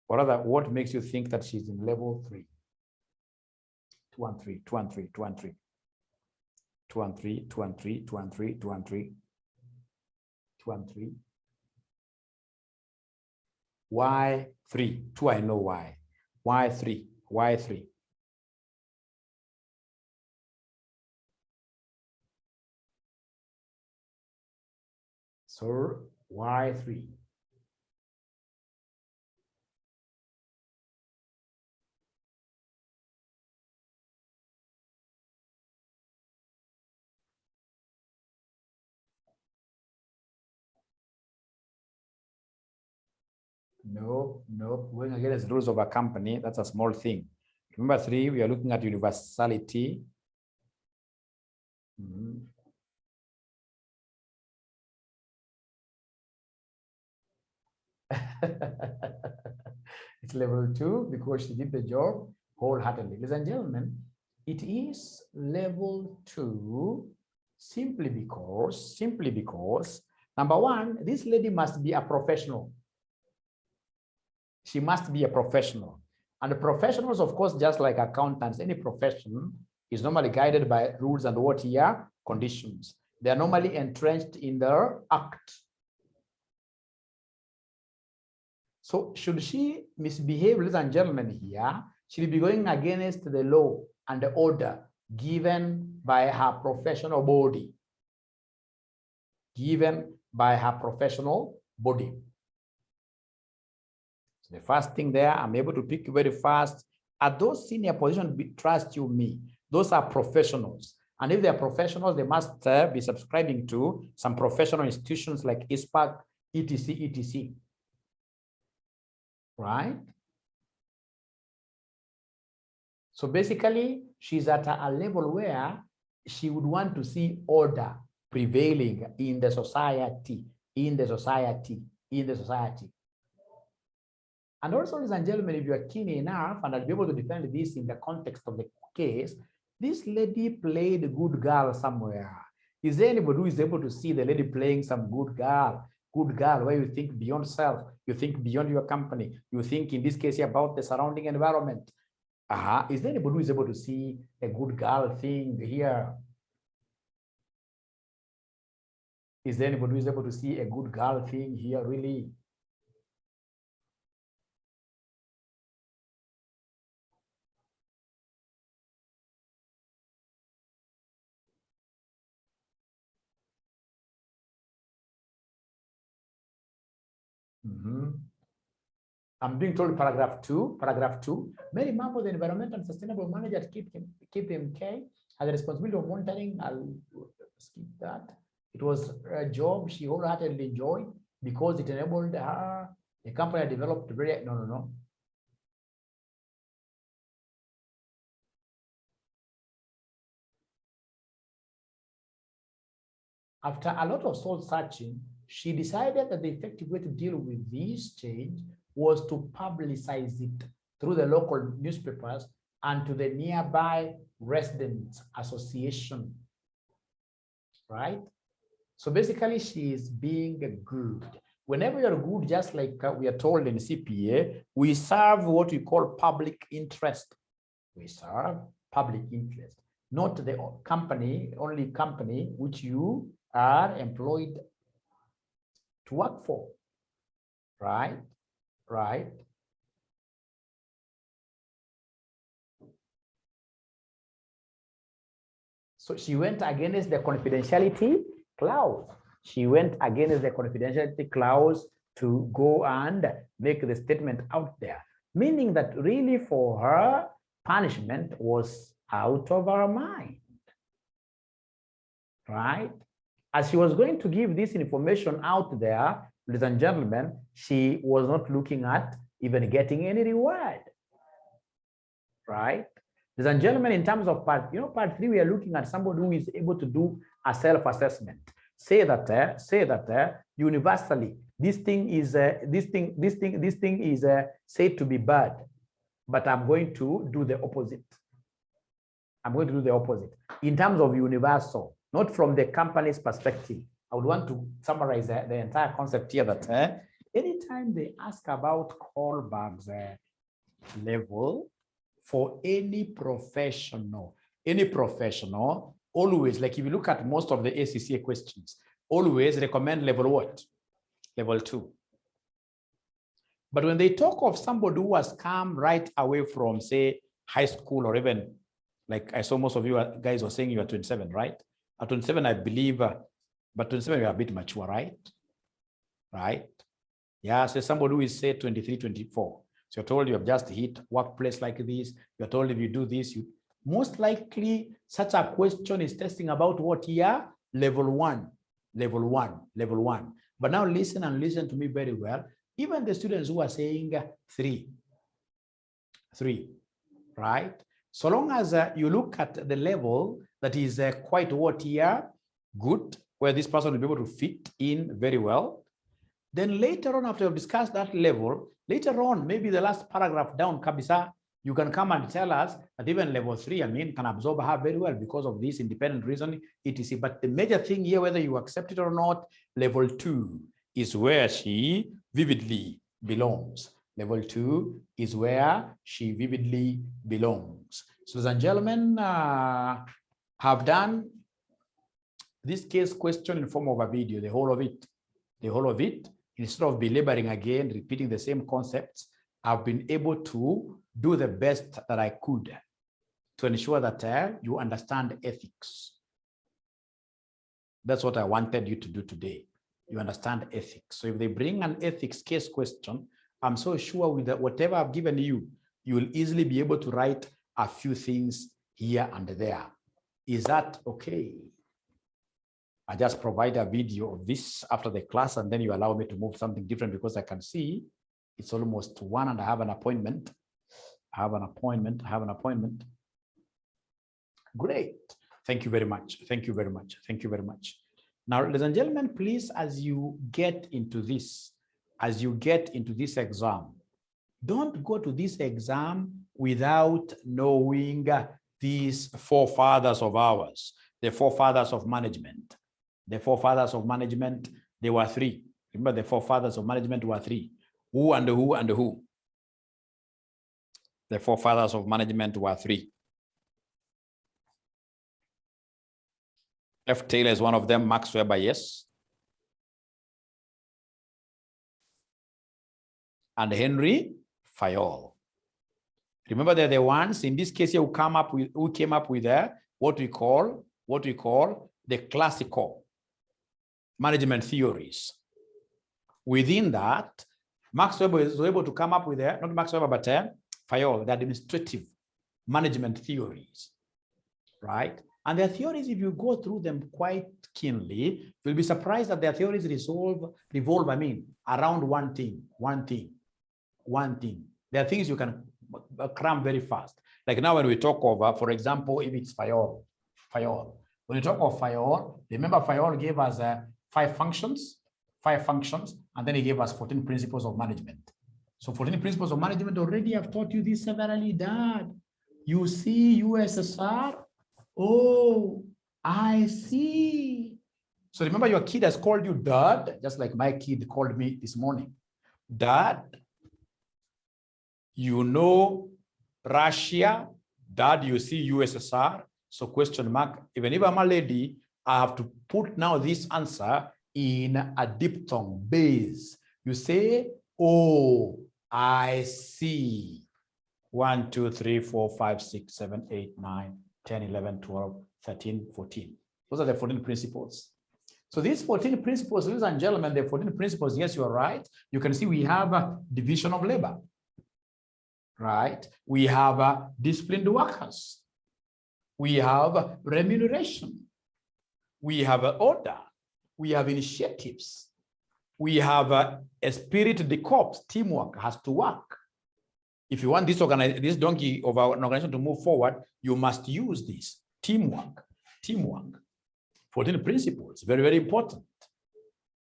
or rather, what makes you think that she's in level 3? 2 and 3, 2 and 3, 2 and 3. 2 and 3, 2 and 3, 2 and 3, 2 and 3. 2 and 3. Why 3? 2, I know why. Why 3? Why 3? So why 3? No, going against the rules of a company, that's a small thing. Remember 3, we are looking at universality. It's level 2 because she did the job wholeheartedly. Ladies and gentlemen, it is level 2 simply because, number one, this lady must be a professional. She must be a professional. And the professionals, of course, just like accountants, any profession is normally guided by rules and what here conditions. They are normally entrenched in their act. So should she misbehave, ladies and gentlemen, here, she'll be going against the law and the order given by her professional body. Given by her professional body. So the first thing there, I'm able to pick very fast. At those senior positions, trust you me, those are professionals. And if they are professionals, they must be subscribing to some professional institutions like ISPAC, etc., etc. Right? So basically, she's at a level where she would want to see order prevailing in the society, in the society. And also, ladies and gentlemen, if you are keen enough, and I'll be able to defend this in the context of the case, this lady played good girl somewhere. Is there anybody who is able to see the lady playing some good girl, where you think beyond self, you think beyond your company, you think in this case about the surrounding environment? Is there anybody who is able to see a good girl thing here? Is there anybody who is able to see a good girl thing here, really? I'm being told paragraph 2. Mary Mambo, the environmental and sustainable manager at KPMK, has the responsibility of monitoring. I'll skip that. It was a job she wholeheartedly enjoyed because it enabled her. The company developed very, no. After a lot of soul searching, she decided that the effective way to deal with this change was to publicize it through the local newspapers and to the nearby residents association, right? So basically, she is being good. Whenever you're good, just like we are told in CPA, we serve what we call public interest. We serve public interest, not the company, only company which you are employed to work for, right? Right. So she went against the confidentiality clause. She went against the confidentiality clause to go and make the statement out there, meaning that really for her, punishment was out of her mind, right? As she was going to give this information out there, ladies and gentlemen, she was not looking at even getting any reward, right? Ladies and gentlemen, in terms of part 3, we are looking at somebody who is able to do a self-assessment. Say that universally, this thing is said to be bad, but I'm going to do the opposite. I'm going to do the opposite in terms of universal, not from the company's perspective. I would want to summarize the entire concept here that anytime they ask about Kohlberg's level for any professional, always, like if you look at most of the ACCA questions, always recommend level what? Level 2. But when they talk of somebody who has come right away from, say, high school, or even, like I saw most of you guys were saying you are 27, right? At 27, I believe, but 27, you are a bit mature, right? Right? Yeah, so somebody who is, say, 23, 24. So you're told you have just hit workplace like this. You're told if you do this, you most likely such a question is testing about what here? Level 1. But now listen to me very well. Even the students who are saying 3, right? So long as you look at the level that is quite what here? Good, where this person will be able to fit in very well. Then later on, after you've discussed that level, later on, maybe the last paragraph down, Kabisa, you can come and tell us that even level 3, I mean, can absorb her very well because of this independent reasoning, etc. But the major thing here, whether you accept it or not, level 2 is where she vividly belongs. Level 2 is where she vividly belongs. So, ladies and gentlemen, have done this case question in form of a video, the whole of it, instead of belaboring again, repeating the same concepts. I've been able to do the best that I could to ensure that you understand ethics. That's what I wanted you to do today. You understand ethics. So if they bring an ethics case question, I'm so sure with whatever I've given you, you will easily be able to write a few things here and there. Is that okay? I just provide a video of this after the class, and then you allow me to move something different because I can see it's almost 1 and I have an appointment. I have an appointment. Great. Thank you very much. Thank you very much. Thank you very much. Now, ladies and gentlemen, please, as you get into this exam, don't go to this exam without knowing these forefathers of ours, the forefathers of management. The forefathers of management, they were 3. Remember, the forefathers of management were 3. Who and who and who? The forefathers of management were 3. F. Taylor is one of them. Max Weber, yes. And Henry Fayol. Remember, they're the ones in this case here who came up with what we call the classical management theories. Within that, Max Weber was able to come up with not Max Weber, but Fayol, the administrative management theories, right? And their theories, if you go through them quite keenly, you'll be surprised that their theories revolve, around one thing. There are things you can cram very fast. Like now when we talk of, for example, if it's Fayol. When you talk of Fayol, remember Fayol gave us 5 functions, and then he gave us 14 principles of management. So 14 principles of management, already I've taught you this severally, Dad. You see USSR? Oh, I see. So remember, your kid has called you Dad, just like my kid called me this morning. Dad, you know Russia. Dad, you see USSR. So question mark, even if I'm a lady, I have to put now this answer in a diphthong base. You say, oh, I see. 1, 2, 3, 4, 5, 6, 7, 8, 9, 10, 11, 12, 13, 14. Those are the 14 principles. So these 14 principles, ladies and gentlemen, the 14 principles, yes, you are right. You can see we have a division of labor, right? We have disciplined workers. We have remuneration. We have order. We have initiatives. We have a spirit de corps, teamwork has to work. If you want this donkey of an organization to move forward, you must use this teamwork. 14 principles, very, very important,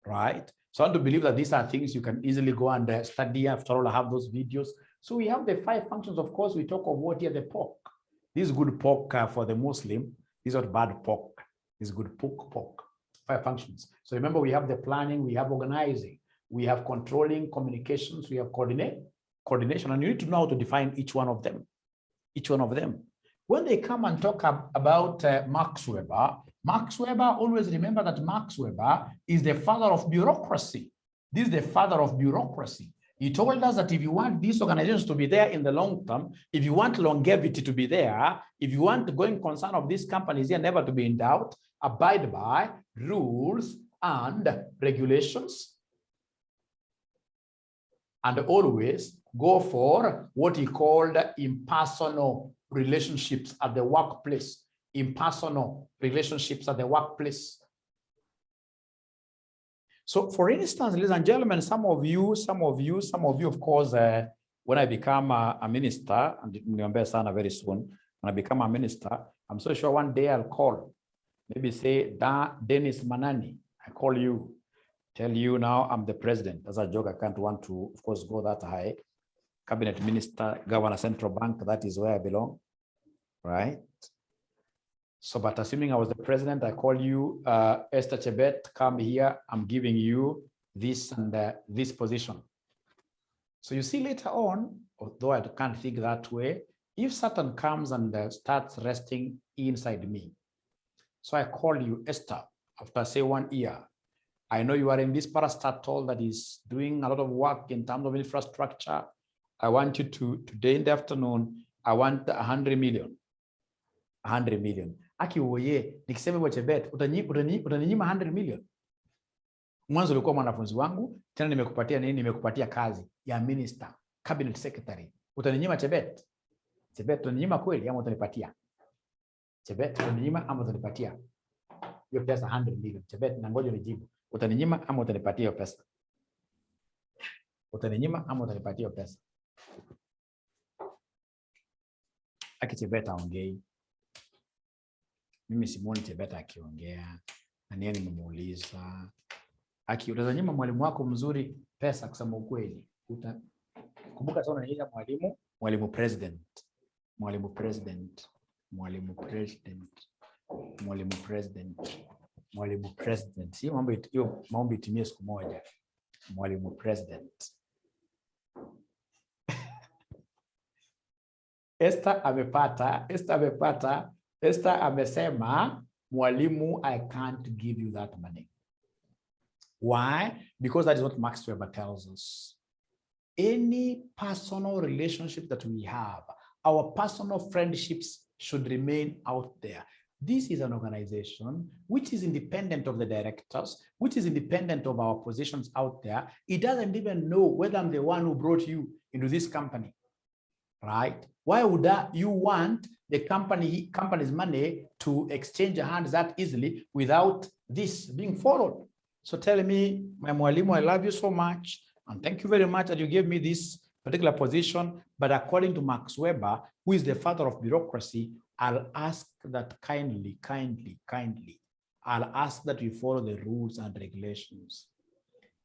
right? So I want to believe that these are things you can easily go and study. After all, I have those videos. So we have the 5 functions. Of course, we talk of what here, the pork. This is good pork for the Muslim. This is not bad pork. This is good pork. 5 functions. So remember, we have the planning, we have organizing, we have controlling, communications, we have coordination, and you need to know how to define each one of them. When they come and talk about Max Weber, always remember that Max Weber is the father of bureaucracy. This is the father of bureaucracy. He told us that if you want these organizations to be there in the long term, if you want longevity to be there, if you want the going concern of these companies here never to be in doubt, abide by rules and regulations, and always go for what he called impersonal relationships at the workplace. Impersonal relationships at the workplace. So, for instance, ladies and gentlemen, some of you, of course, when I become a minister, and very soon, when I become a minister, I'm so sure one day I'll call, maybe say, Dennis Manani, I call you. Tell you now I'm the president. As a joke, I can't want to, of course, go that high. Cabinet minister, governor, central bank, that is where I belong, right? So, but assuming I was the president, I call you, Esther Chebet, come here. I'm giving you this and this position. So you see later on, although I can't think that way, if Satan comes and starts resting inside me, so I call you Esther after say 1 year. I know you are in this parastatal that is doing a lot of work in terms of infrastructure. I want you to, today in the afternoon, I want 100 million. 100 million. Aki uoye, nikisema kwa Chebet, utaninyima 100 million. Mwanzo ulikuwa mwanafunzi wangu, tena nimekupatia nini? Nimekupatia kazi ya minister, cabinet secretary. Utaninyima Chebet? Chebet, utaninyima kweli ama utanipatia? Chebet, utaninyima ama utanipatia? Hiyo pesa 100 million. Chebet, na ngoja nijibu. Utaninyima ama utanipatia hiyo pesa? Utaninyima ama utanipatia hiyo pesa? Aki Chebet aongei. Mimi simuoni Chebet akiongea. Na niye nimemuuliza. Aki utazanyima mwalimu wako mzuri pesa kusema ukweli. Kumbuka sana niita mwalimu president. Mwalimu president. Mwalimu president. Mwalimu president. Mwalimu president. Hiyo mambo itimie siku moja. Mwalimu president. Esther amesema mwalimu, I can't give you that money. Why? Because that is what Max Weber tells us. Any personal relationship that we have, our personal friendships should remain out there. This is an organization which is independent of the directors, which is independent of our positions out there. It doesn't even know whether I'm the one who brought you into this company, right? Why would you want the company's money to exchange hands that easily without this being followed? So tell me, my mwalimu, I love you so much, and thank you very much that you gave me this particular position. But according to Max Weber, who is the father of bureaucracy, I'll ask that kindly, I'll ask that you follow the rules and regulations.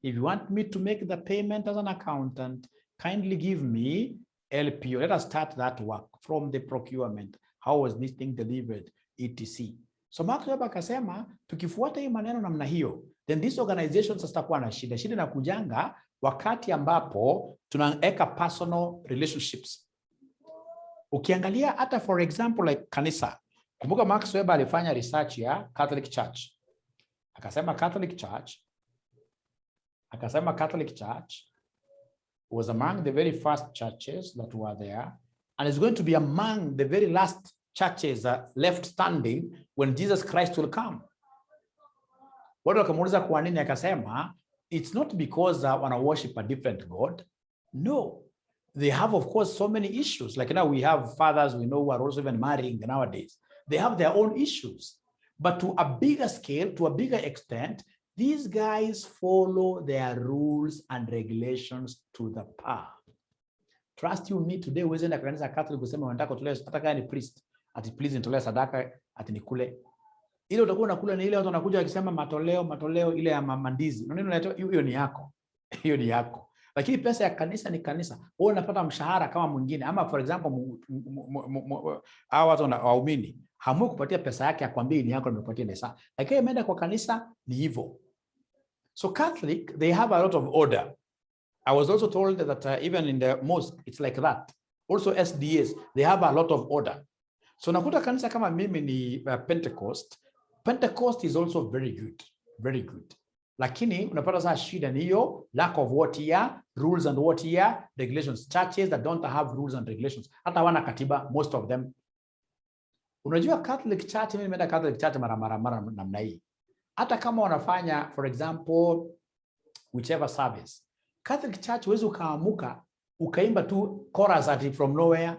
If you want me to make the payment as an accountant, kindly give me LPO. Let us start that work from the procurement. How was this thing delivered, etc. So Max Weber akasema, tukifuata hii maneno namna hiyo, then this organization zitakuwa na shida. Shida na kujanga wakati ambapo tunaweka personal relationships. Ukiangalia hata for example like kanisa. Kumbuka Max Weber alifanya research ya Catholic Church. Akasema Catholic Church was among the very first churches that were there, and is going to be among the very last churches left standing when Jesus Christ will come. Watu wakamuuliza kwa nini, akasema it's not because wana worship a different God. No, they have of course so many issues. Like now we have fathers we know who are also even marrying nowadays. They have their own issues, but to a bigger scale, to a bigger extent, these guys follow their rules and regulations to the par. Trust you me today, uweze na kanisa Catholic kusema wanataka kutolewa hata kama ni priest, ati please nitolee sadaka, ati nikule. Ile utakuwa unakula ni ile watu wanakuja wakisema matoleo ile ya mamandizi. Hiyo ni yako. Hiyo ni yako. Lakini pesa ya kanisa ni kanisa. Wewe unapata mshahara kama mwingine, ama for example hao watu waumini hamwe kupatia pesa yake akwambie ni yako, nimepatia pesa. Lakini imeenda kwa kanisa ni hivyo. So Catholic, they have a lot of order. I was also told that even in the mosque it's like that. Also SDS, they have a lot of order. So nakuta kanisa kama mimi ni Pentecost is also very good. Lakini unapata saa shida ni hiyo lack of what here rules and what here regulations. Churches that don't have rules and regulations, hata wana katiba most of them. Unajua Catholic Church, mimi nimeenda Catholic Church mara namna hii. Hata kama wanafanya for example whichever service, Catholic Church huwezi ukaamuka ukaimba tu chorus at from nowhere.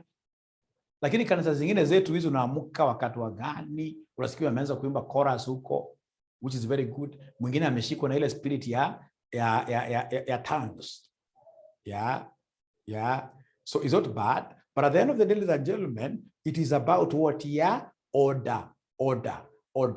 Lakini kanisa zingine zetu hizo unaamuka wakati wa gani, unasikia wameanza kuimba chorus huko, which is very good. Mwingine ameshikwa na ile spirit ya tongues. Yeah. So it's not bad, but at the end of the day, ladies and gentlemen, it is about what order.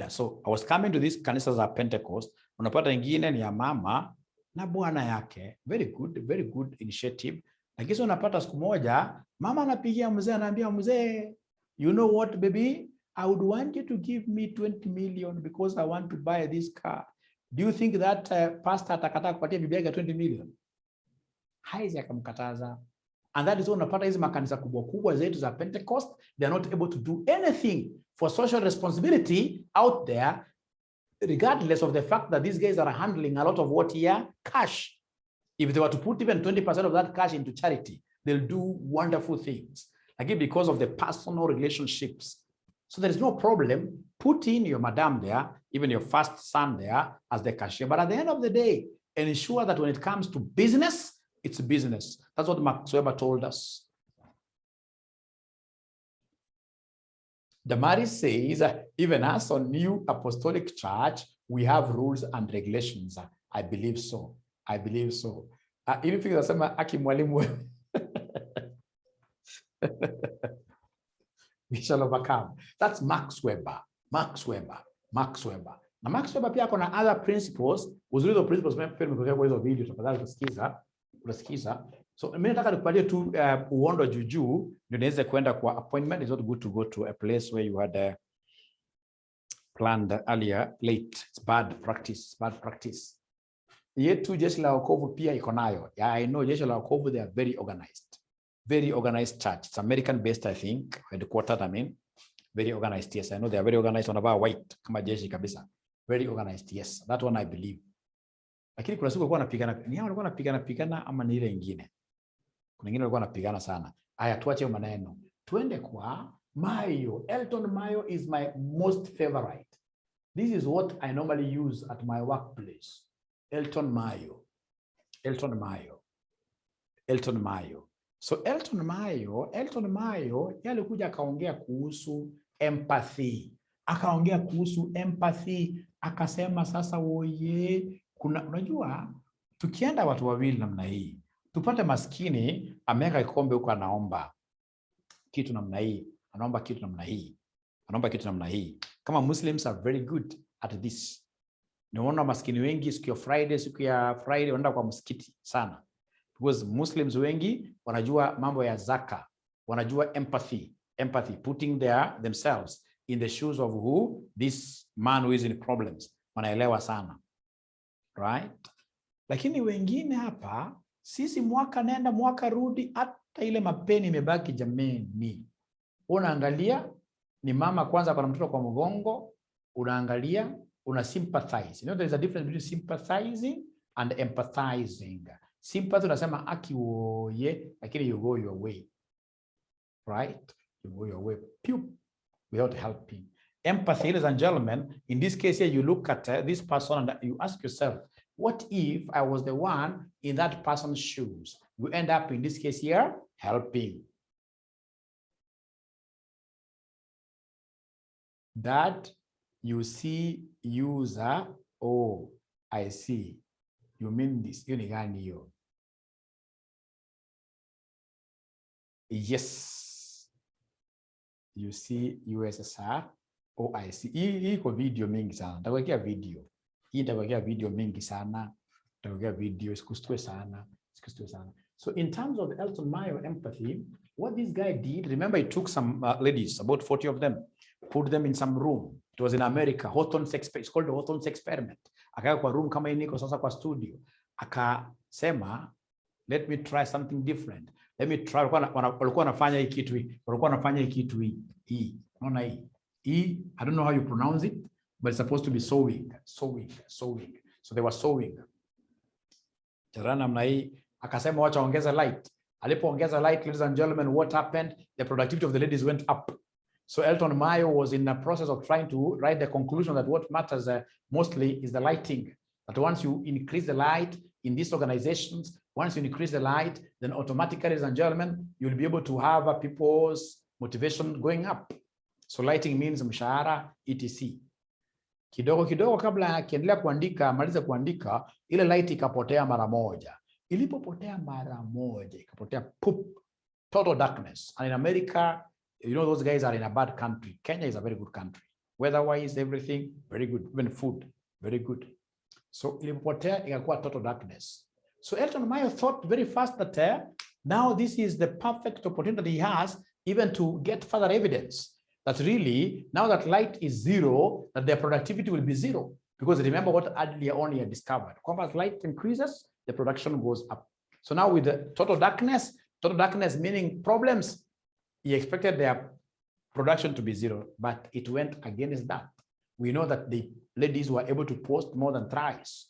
So I was coming to this kanisas of Pentecost. Unapata ingine ni ya mama na bwana yake. Very good initiative. Lakini unapata siku moja mama anapigia mzee, anaambia mzee, you know what baby, I would want you to give me 20 million because I want to buy this car. Do you think that pastor atakataa kupatia bibi yake 20 million? Haizi akamkataza. And that is why unapata hizi makanisa kubwa zetu za Pentecost, they are not able to do anything for social responsibility out there, regardless of the fact that these guys are handling a lot of what here? Cash. If they were to put even 20% of that cash into charity, they'll do wonderful things. Again, because of the personal relationships. So there is no problem. Put in your madam there, even your first son there as the cashier. But at the end of the day, ensure that when it comes to business, it's business. That's what Max Weber told us. Damaris says, even us on New Apostolic Church, we have rules and regulations. I believe so. I believe so. Ili fika nasema aki mwalimu we shall overcome. That's Max Weber. Max Weber. Max Weber. Na Max Weber pia kuna other principles. Uzuri hizo principles nimekuwekea kwa hizo video, tafadhali utasikiza. So mimi nataka nikupatie tu uondo juu ndio niweze kwenda kwa appointment. It's not good to go to a place where you had planned earlier late. It's bad practice. Bad practice. Yetu jeshi la wokovu pia iko nayo. Yeah, I know jeshi la wokovu, they are very organized. Very organized church. It's American based, I think. Headquartered, I mean. Very organized, yes. I know they are very organized. Wanavaa white kama jeshi kabisa. Very organized, yes. That one I believe. Lakini kuna siku walikuwa wanapigana. Ni hao walikuwa wanapigana ama ni ile nyingine? Kuna nyingine walikuwa wanapigana sana. Haya, tuache maneno. Tuende kwa Mayo. Elton Mayo is my most favorite. This is what I normally use at my workplace. Elton Mayo. Elton Mayo. Elton Mayo. So Elton Mayo alikuja akaongea kuhusu empathy. Akaongea kuhusu empathy, akasema sasa oye, unajua tukienda watu wawili namna hii, tupate maskini ameweka kikombe huko anaomba kitu namna hii, anaomba kitu namna hii, anaomba kitu namna hii. Kama Muslims are very good at this. Nimeona maskini wengi siku ya Friday wanaenda kwa msikiti sana. Because Muslims wengi wanajua mambo ya zaka, wanajua empathy, putting themselves in the shoes of who this man who is in problems, wanaelewa sana, right? Lakini wengine hapa sisi mwaka nenda mwaka rudi, hata ile mapeni imebaki jameni. Unaangalia ni mama kwanza kwa mtoto kwa mgongo, unaangalia una sympathize. You know there is a difference between sympathizing and empathizing. Sympathy unasema aki woye, lakini you go your way, right? You go your way without helping. Empathy, ladies and gentlemen, in this case here, you look at this person and you ask yourself, what if I was the one in that person's shoes? You end up in this case here helping. That you see user, oh, I see. You mean this? Yes. You see USSR. Oh, I see. Hii kwa video mingi sana. Nitakuwekea video. Hii nitakuwekea video mingi sana. Nitakuwekea video. Sikustue sana. So in terms of Elton Mayo empathy, what this guy did, remember he took some ladies, about 40 of them, put them in some room. It was in America. It's called the Hawthorne's experiment. Akaweka kwa room kama hii niko sasa kwa studio. Akasema, let me try something different. Let me try. Walikuwa wanafanya hii kitu hii. Walikuwa wanafanya hii kitu hii. Unaona hii? I don't know how you pronounce it, but it's supposed to be sewing. So they were sewing. Tarana mna hii. Akasema wacha ongeza light. Alipoongeza light, ladies and gentlemen, what happened? The productivity of the ladies went up. So Elton Mayo was in the process of trying to write the conclusion that what matters mostly is the lighting. That once you increase the light in these organizations, once you increase the light, then automatically, ladies and gentlemen, you'll be able to have people's motivation going up. So lighting means mshahara, etc. Kidogo kabla akiendelea kuandika, maliza kuandika, ile light ikapotea mara moja. Ilipopotea mara moja, ikapotea poop, total darkness. And in America, you know, those guys are in a bad country. Kenya is a very good country. Weather-wise, everything, very good. Even food, very good. So ilipotea ikakuwa total darkness. So Elton Mayo thought very fast that now this is the perfect opportunity that he has even to get further evidence that really now that light is zero, that their productivity will be zero. Because remember what earlier on he had discovered. As light increases, the production goes up. So now with the total darkness meaning problems, he expected their production to be zero, but it went against that. We know that the ladies were able to post more than thrice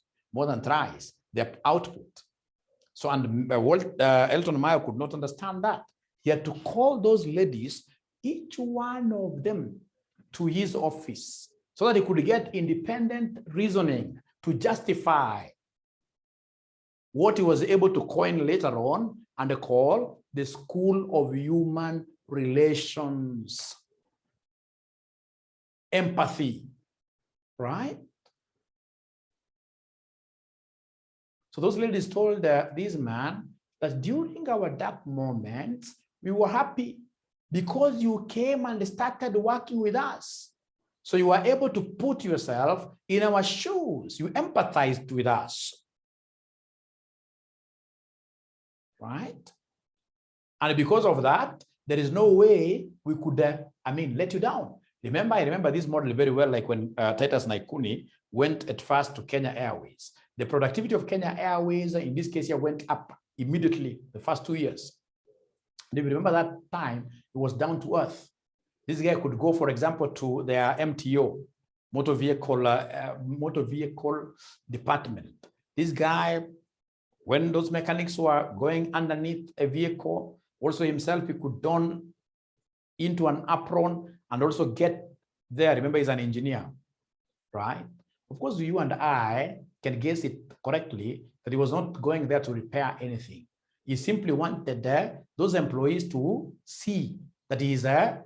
their output. So, and Elton Mayo could not understand that. He had to call those ladies, each one of them, to his office so that he could get independent reasoning to justify what he was able to coin later on and call the School of Human Relations. Empathy, right? So those ladies told this man that during our dark moments, we were happy because you came and started working with us. So you were able to put yourself in our shoes. You empathized with us. Right? And because of that, there is no way we could, let you down. I remember this model very well, like when Titus Naikuni went at first to Kenya Airways. The productivity of Kenya Airways, in this case here, went up immediately the first 2 years. And if you remember that time, it was down to earth. This guy could go, for example, to their MTO, motor vehicle department. This guy, when those mechanics were going underneath a vehicle, also himself, he could don into an apron and also get there. Remember, he's an engineer, right? Of course, you and I can guess it correctly that he was not going there to repair anything. He simply wanted those employees to see that he is a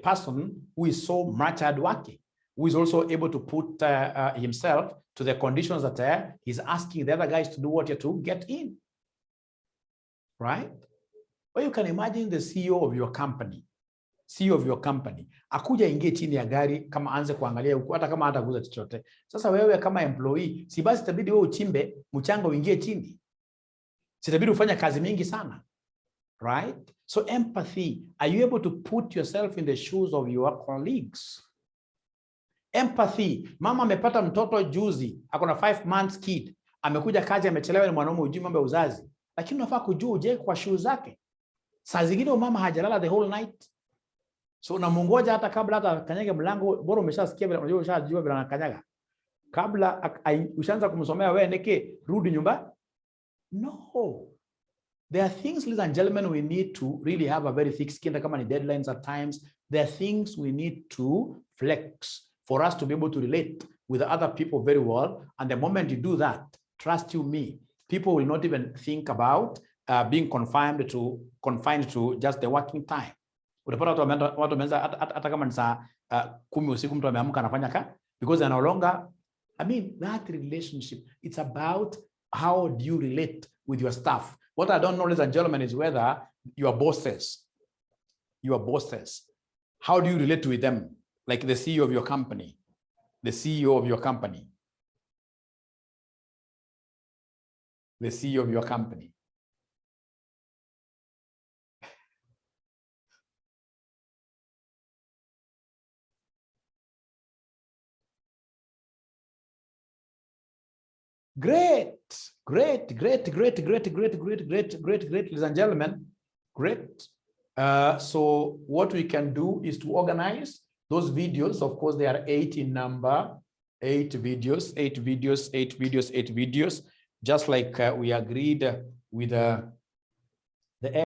person who is so much hardworking, who is also able to put himself to the conditions that he's asking the other guys to do what you to get in, right? Well, you can imagine the CEO of your company, akuja ingie chini ya gari kama anze kuangalia huko, hata kama hataguza chochote. Sasa wewe kama employee, si basi itabidi wewe uchimbe mchanga uingie chini, sitabidi ufanye kazi mingi sana, right? So empathy, are you able to put yourself in the shoes of your colleagues? Empathy, mama amepata mtoto juzi, akona 5 months kid, amekuja kazi amechelewa, ni mwanaume ujui mambo ya uzazi, lakini unafaa kujua uje kwa shoes zake. Saa zingine mama hajalala the whole night, so unamungoja hata kabla hata kanyage mlango, bora umeshasikia bila, unajua ushajua bila anakanyaga, kabla ushaanza kumsomea wewe ndeke rudi nyumba. No, there are things, ladies and gentlemen, we need to really have a very thick skin. Kama ni deadlines at times, there are things we need to flex for us to be able to relate with other people very well. And the moment you do that, trust you me, people will not even think about being confined to just the working time. Utapata watu wameanza hata kama ni saa 10 usiku mtu ameamka anafanya kazi, because they are no longer, that relationship, it's about how do you relate with your staff. What I don't know, ladies and gentlemen, is whether your bosses, how do you relate with them? Like the CEO of your company, the CEO of your company. Great, ladies and gentlemen, great. So what we can do is to organize those videos. Of course, they are 8 in number, 8 videos, just like we agreed with the